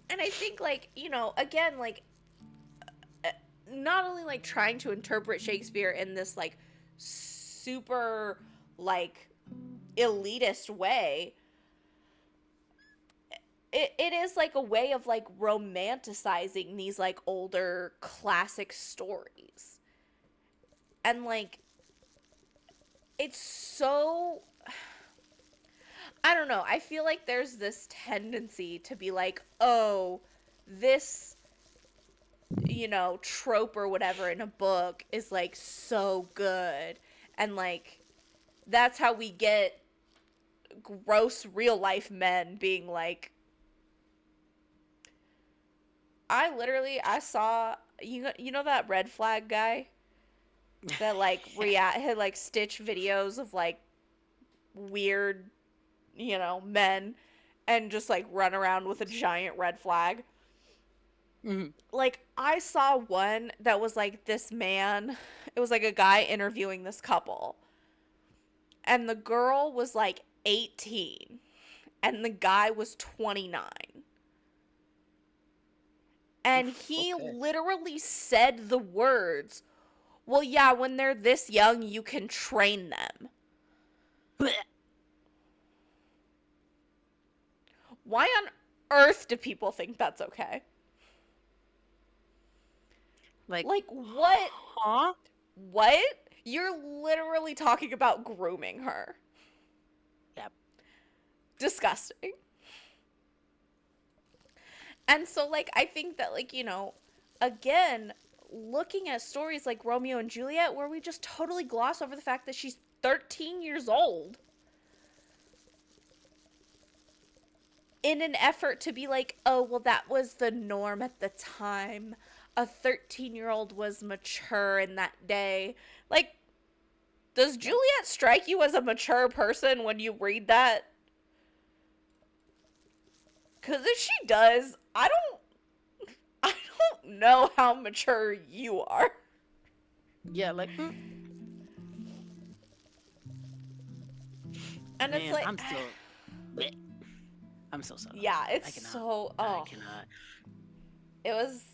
And I think like, again like uh, not only like trying to interpret Shakespeare in this like super like elitist way, it is like a way of like romanticizing these like older classic stories. And like it's so I don't know. I feel like there's this tendency to be like, "Oh, this, trope or whatever in a book is like so good." And like that's how we get gross real life men being like, I saw you know that red flag guy that like react had like stitch videos of like weird, men and just like run around with a giant red flag. Mhm. Like I saw one that was like this man, it was like a guy interviewing this couple and the girl was like 18 and the guy was 29. And Oof, he okay. literally said the words, "Well, yeah, when they're this young, you can train them." Why on earth do people think that's okay? Like, Like, what? huh? What? You're literally talking about grooming her. Yep. Disgusting. And so, like, I think that, like, again, looking at stories like Romeo and Juliet, where we just totally gloss over the fact that she's 13 years old in an effort to be like, oh, well, that was the norm at the time. A 13-year-old was mature in that day. Like, does Juliet strike you as a mature person when you read that? Because if she does, I don't know how mature you are. Yeah, like, And it's man, like, I'm still. Bleh. I'm so sorry. yeah, I it's cannot. so, I oh, cannot. it was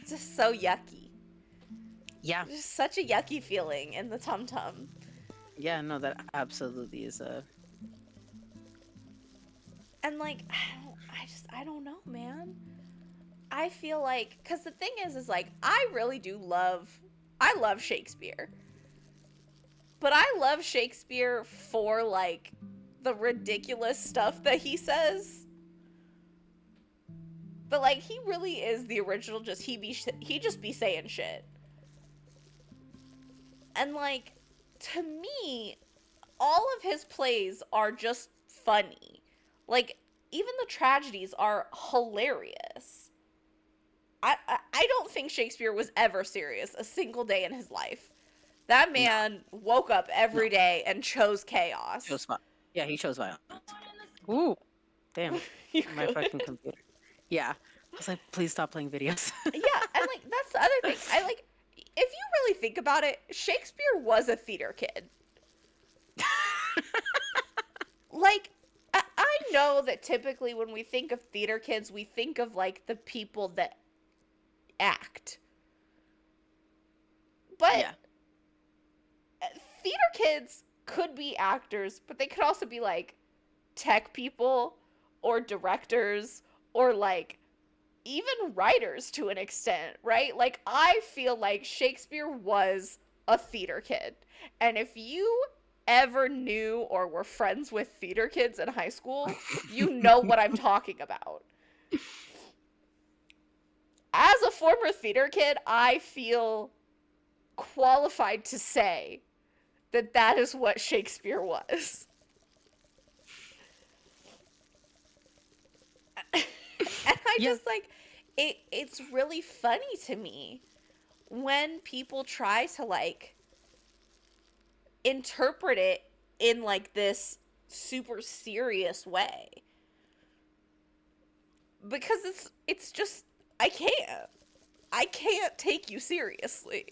just so yucky. Yeah. Just such a yucky feeling in the tum tum. Yeah, no, that absolutely is a. And like, I don't know, man. I feel like, because the thing is like, I love Shakespeare. But I love Shakespeare for like the ridiculous stuff that he says. But like, he really is the original. He just be saying shit. And like, to me, all of his plays are just funny. Like, even the tragedies are hilarious. I don't think Shakespeare was ever serious a single day in his life. That No, man woke up no. every day and chose Shows chaos. fun. Yeah, he shows violence. Ooh, damn. You My could. fucking computer. Yeah. I was like, please stop playing videos. Yeah, and like that's the other thing. I like if you really think about it, Shakespeare was a theater kid. Like I know that typically when we think of theater kids, we think of like the people that act. But Yeah. theater kids could be actors, but they could also be like tech people or directors or like even writers to an extent, right? Like I feel like Shakespeare was a theater kid. And if you ever knew or were friends with theater kids in high school, you know what I'm talking about. As a former theater kid, I feel qualified to say that that is what Shakespeare was. And I Yeah. just like it's really funny to me when people try to like interpret it in like this super serious way, because it's just I can't take you seriously.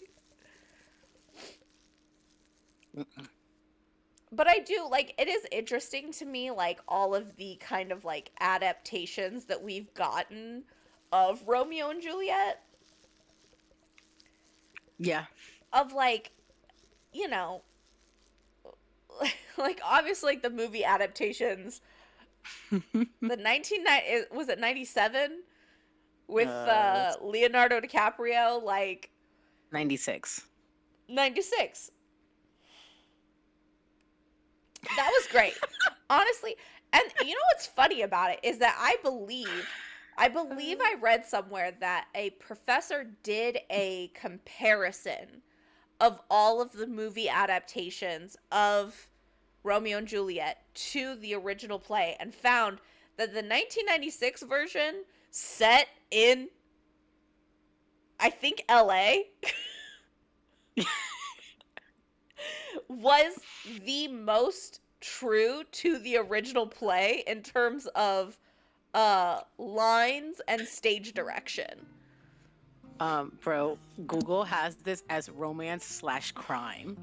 But I do like, it is interesting to me, like all of the kind of like adaptations that we've gotten of Romeo and Juliet, Yeah. of like, you know, like obviously like the movie adaptations, the 1990, was it 97 with uh Leonardo DiCaprio, like 96. 96. That was great. Honestly, and you know what's funny about it is that I believe I read somewhere that a professor did a comparison of all of the movie adaptations of Romeo and Juliet to the original play and found that the 1996 version, set in I think LA, was the most true to the original play in terms of lines and stage direction. Bro, Google has this as romance/crime.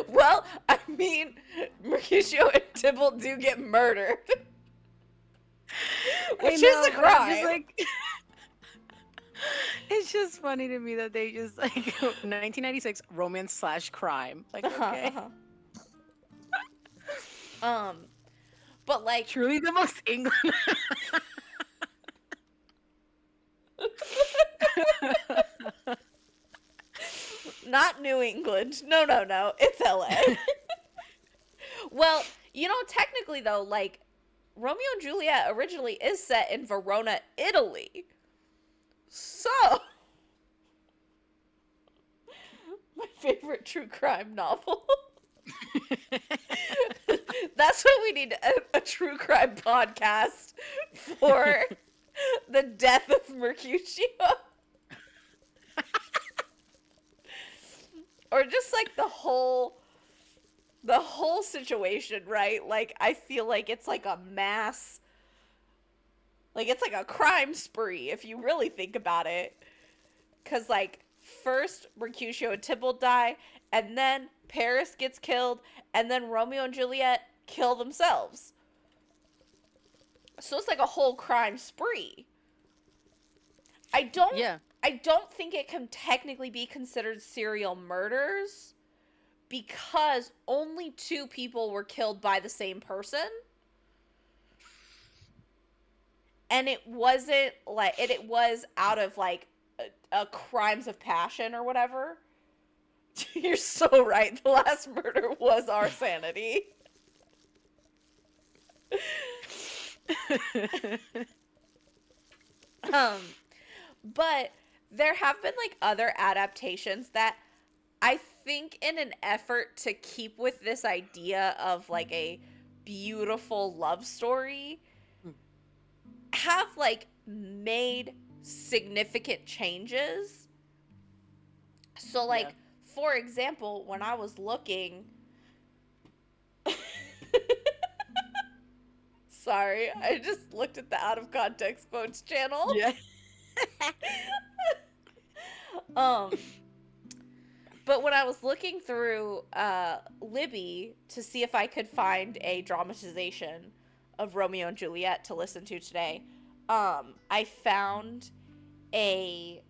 Well, I mean, Mercutio and Tybalt do get murdered, I which is know, a but I'm just crime. like, it's just funny to me that they just like 1996 romance/crime. Like, Uh-huh, okay. uh-huh. Um, but like, Truly the most England. not New England. No, no, no. It's LA. Well, technically though, like Romeo and Juliet originally is set in Verona, Italy. So, my favorite true crime novel. That's what we need, a true crime podcast for the death of Mercutio. Or just like the whole situation, right? Like I feel like it's like a mass, like it's like a crime spree if you really think about it. Cause like first Mercutio and Tybalt die, and then Paris gets killed, and then Romeo and Juliet kill themselves. So it's like a whole crime spree. I don't Yeah. I don't think it can technically be considered serial murders because only two people were killed by the same person. And it wasn't like it was out of like a crimes of passion or whatever. You're so right. The last murder was our sanity. Um, but there have been like other adaptations that I think, in an effort to keep with this idea of like a beautiful love story, have like made significant changes. So Yeah. like, for example, when I was looking, sorry, I just looked at the out of context quotes channel. Yeah. um but when I was looking through Libby to see if I could find a dramatization of Romeo and Juliet to listen to today, I found a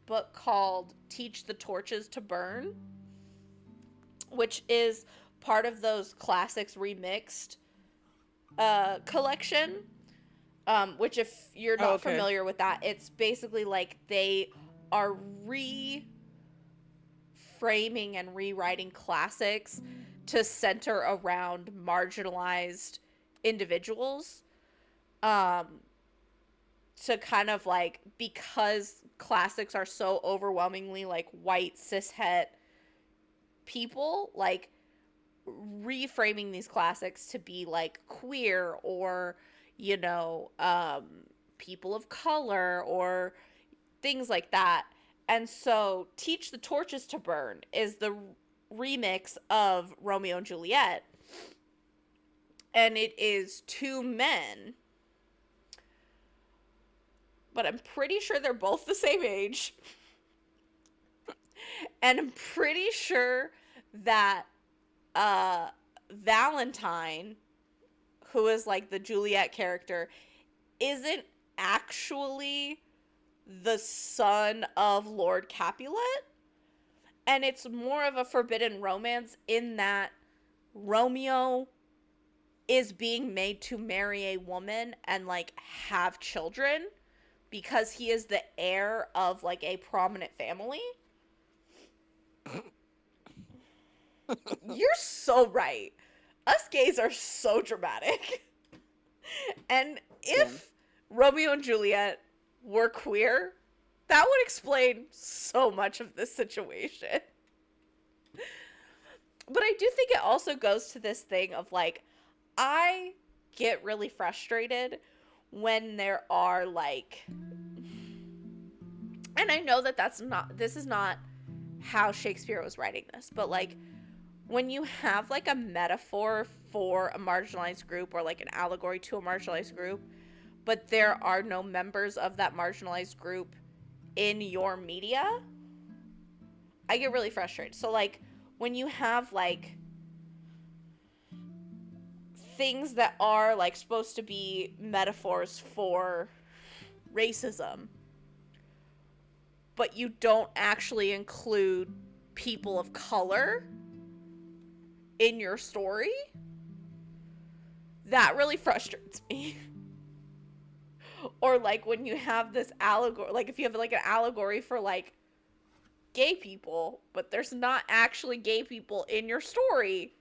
book called Teach the Torches to Burn, which is part of those classics remixed collection. Which, if you're Oh, not okay. familiar with that, it's basically like they are reframing and rewriting classics to center around marginalized individuals, um to kind of like, because classics are so overwhelmingly like white cishet people, like reframing these classics to be like queer or, you know, people of color or things like that. And so Teach the Torches to Burn is the remix of Romeo and Juliet, and it is two men, but I'm pretty sure they're both the same age. And I'm pretty sure that Valentine, who is like the Juliet character, isn't actually the son of Lord Capulet. And it's more of a forbidden romance in that Romeo is being made to marry a woman and like have children because he is the heir of like a prominent family. You're so right. Us gays are so dramatic. And Yeah. if Romeo and Juliet were queer, that would explain so much of this situation. But I do think it also goes to this thing of like, I get really frustrated when there are like, and I know that this is not how Shakespeare was writing this, but like when you have like a metaphor for a marginalized group or like an allegory to a marginalized group, but there are no members of that marginalized group in your media, I get really frustrated. So like when you have like things that are like supposed to be metaphors for racism, but you don't actually include people of color in your story, that really frustrates me. Or like when you have this allegory, like if you have like an allegory for like gay people, but there's not actually gay people in your story,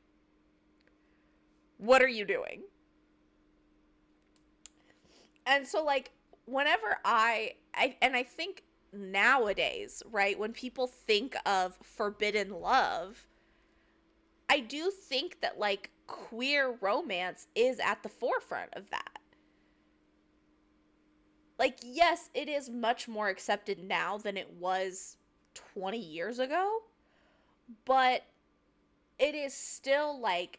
what are you doing? And so like whenever I think nowadays, right, when people think of forbidden love, I do think that like queer romance is at the forefront of that. Like, yes, it is much more accepted now than it was 20 years ago, but it is still like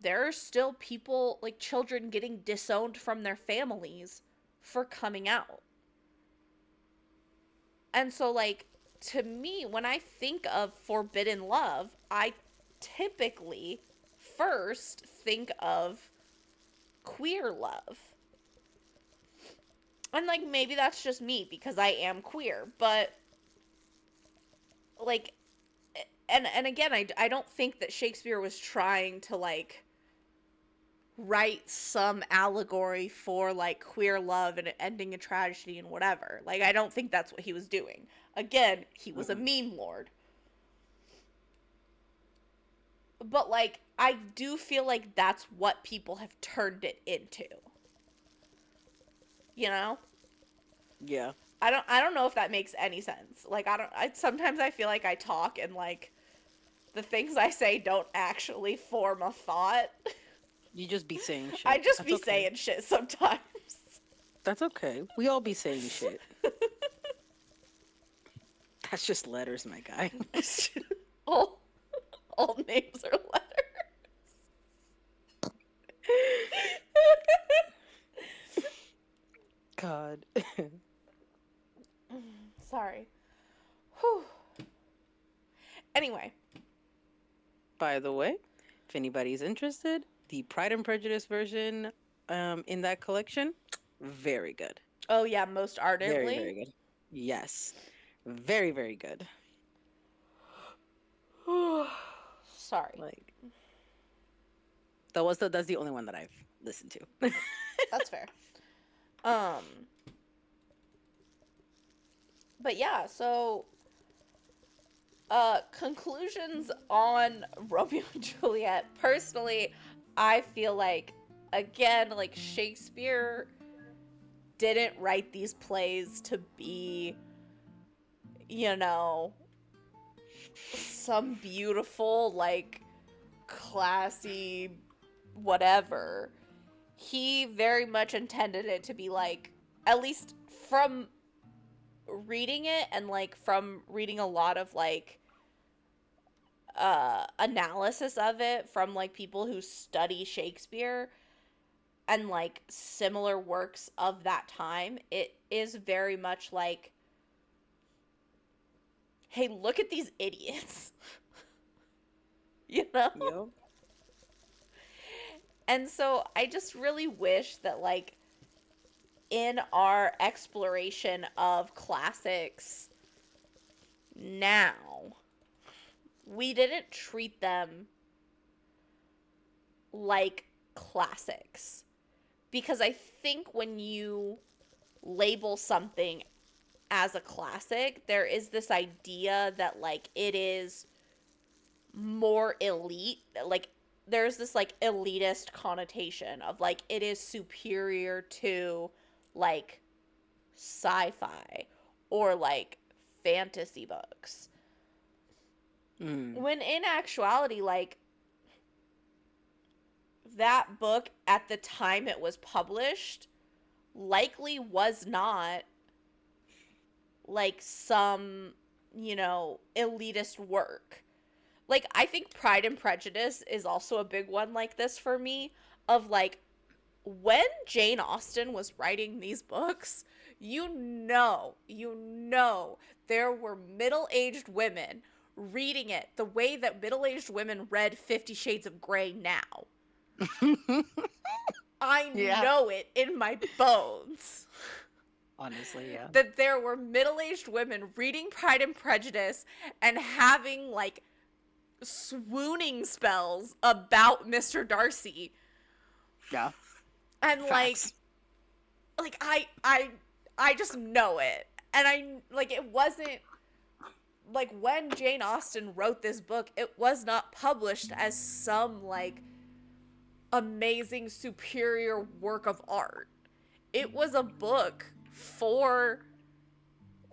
there are still people, like children, getting disowned from their families for coming out. And so, like, to me, when I think of forbidden love, I typically first think of queer love. And, like, maybe that's just me because I am queer, but, like, and again, I don't think that Shakespeare was trying to, like, write some allegory for like queer love and ending a tragedy and whatever. Like I don't think that's what he was doing. Again, he was a meme lord. But like I do feel like that's what people have turned it into. You know? Yeah. I don't know if that makes any sense. Like I sometimes I feel like I talk and like the things I say don't actually form a thought. You just be saying shit. I just That's be okay. saying shit sometimes. That's okay. We all be saying shit. That's just letters, my guy. all, all names are letters. God. Sorry. Whew. Anyway, By the way, if anybody's interested, the Pride and Prejudice version in that collection, very good. oh yeah, most Very, ardently. very good. Yes. Very, very good. Sorry. Like that's the only one that I've listened to. That's fair. Um but yeah, so Conclusions on Romeo and Juliet. Personally, I feel like, again, like Shakespeare didn't write these plays to be, you know, some beautiful, like, classy, whatever. He very much intended it to be like, at least from reading it and like from reading a lot of like analysis of it from like people who study Shakespeare and like similar works of that time, it is very much like, hey, look at these idiots. You know? Yep. And so I just really wish that like in our exploration of classics now, we didn't treat them like classics. Because I think when you label something as a classic, there is this idea that like it is more elite. Like there's this like elitist connotation of like it is superior to like sci-fi or like fantasy books. Mm. When in actuality, like that book at the time it was published likely was not like some, elitist work. Like, I think Pride and Prejudice is also a big one like this for me, of like, when Jane Austen was writing these books, there were middle-aged women reading it the way that middle-aged women read 50 Shades of Grey now. I Yeah. know it in my bones. Honestly, yeah. That there were middle-aged women reading Pride and Prejudice and having like swooning spells about Mr. Darcy. Yeah. And Facts. like I just know it. And I like it wasn't like when Jane Austen wrote this book, it was not published as some like amazing superior work of art. It was a book for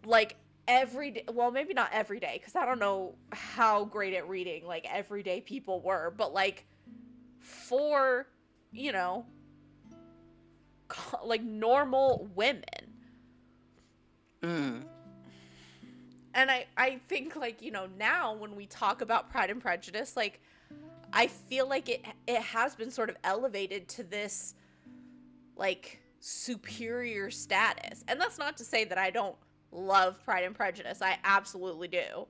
like everyday, well, maybe not every day because I don't know how great at reading like everyday people were, but like for, you know, like normal women. Mm. And I think like, now when we talk about Pride and Prejudice, like I feel like it has been sort of elevated to this like superior status. And that's not to say that I don't love Pride and Prejudice. I absolutely do.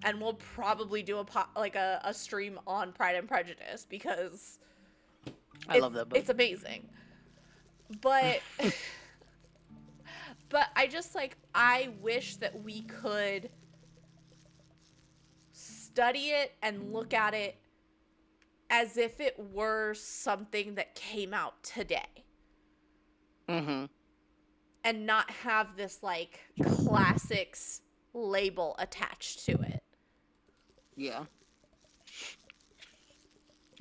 And we'll probably do a stream on Pride and Prejudice because I love that book. it's amazing. But but I just like I wish that we could study it and look at it as if it were something that came out today. Mm-hmm. And not have this like classics label attached to it. Yeah.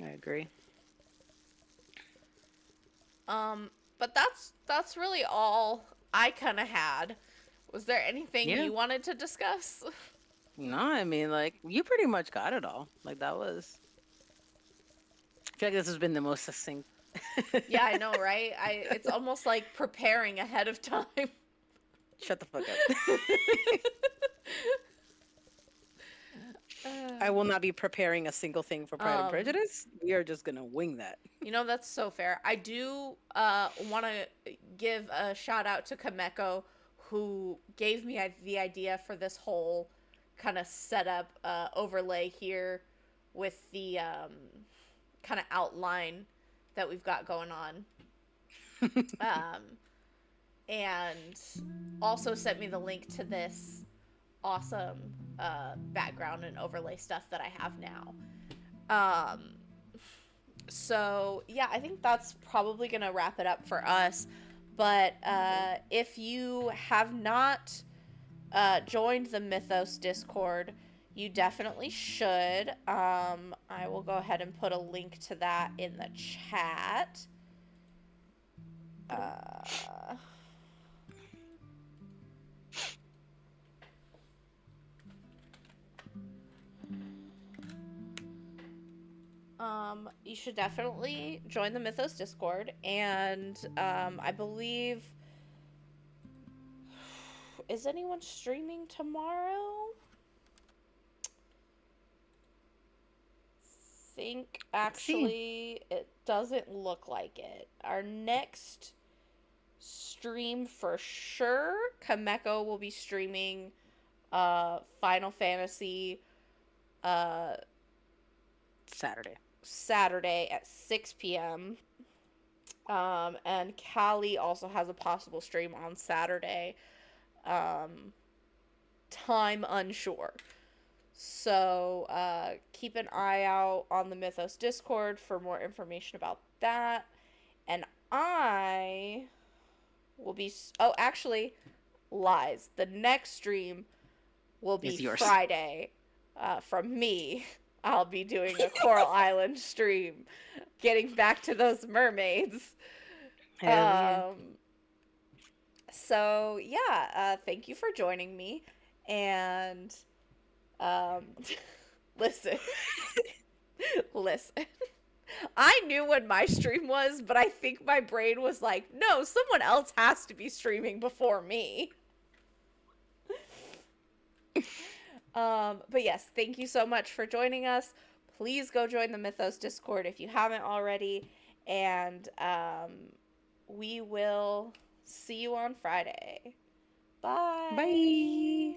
I agree. But that's really all I kind of had. Was there anything Yeah. you wanted to discuss? No, I mean, like, you pretty much got it all. Like, that was. I feel like this has been the most succinct. Yeah, I know, right? It's almost like preparing ahead of time. Shut the fuck up. I will not be preparing a single thing for Pride and Prejudice. We are just gonna wing that. That's so fair. I do want to give a shout out to Kameko, who gave me the idea for this whole kind of setup overlay here with the kind of outline that we've got going on. And also sent me the link to this awesome background and overlay stuff that I have now. So yeah, I think that's probably gonna wrap it up for us. But if you have not joined the Mythos Discord, You definitely should. I will go ahead and put a link to that in the chat. Uh, you should definitely join the Mythos Discord, and I believe, is anyone streaming tomorrow? Think Let's see. actually it doesn't look like it. Our next stream for sure, Kameko will be streaming Final Fantasy uh Saturday. Saturday at 6 p.m. And Callie also has a possible stream on Saturday. Um, time unsure. So keep an eye out on the Mythos Discord for more information about that. And I will be. Oh, actually, lies. The next stream will be Is yours. Friday from me. I'll be doing a Coral Island stream, getting back to those mermaids. Hell yeah. So yeah, thank you for joining me, and um, listen, listen. I knew when my stream was, but I think my brain was like, no, someone else has to be streaming before me. But yes, thank you so much for joining us. Please go join the Mythos Discord if you haven't already, and we will see you on Friday. Bye. Bye.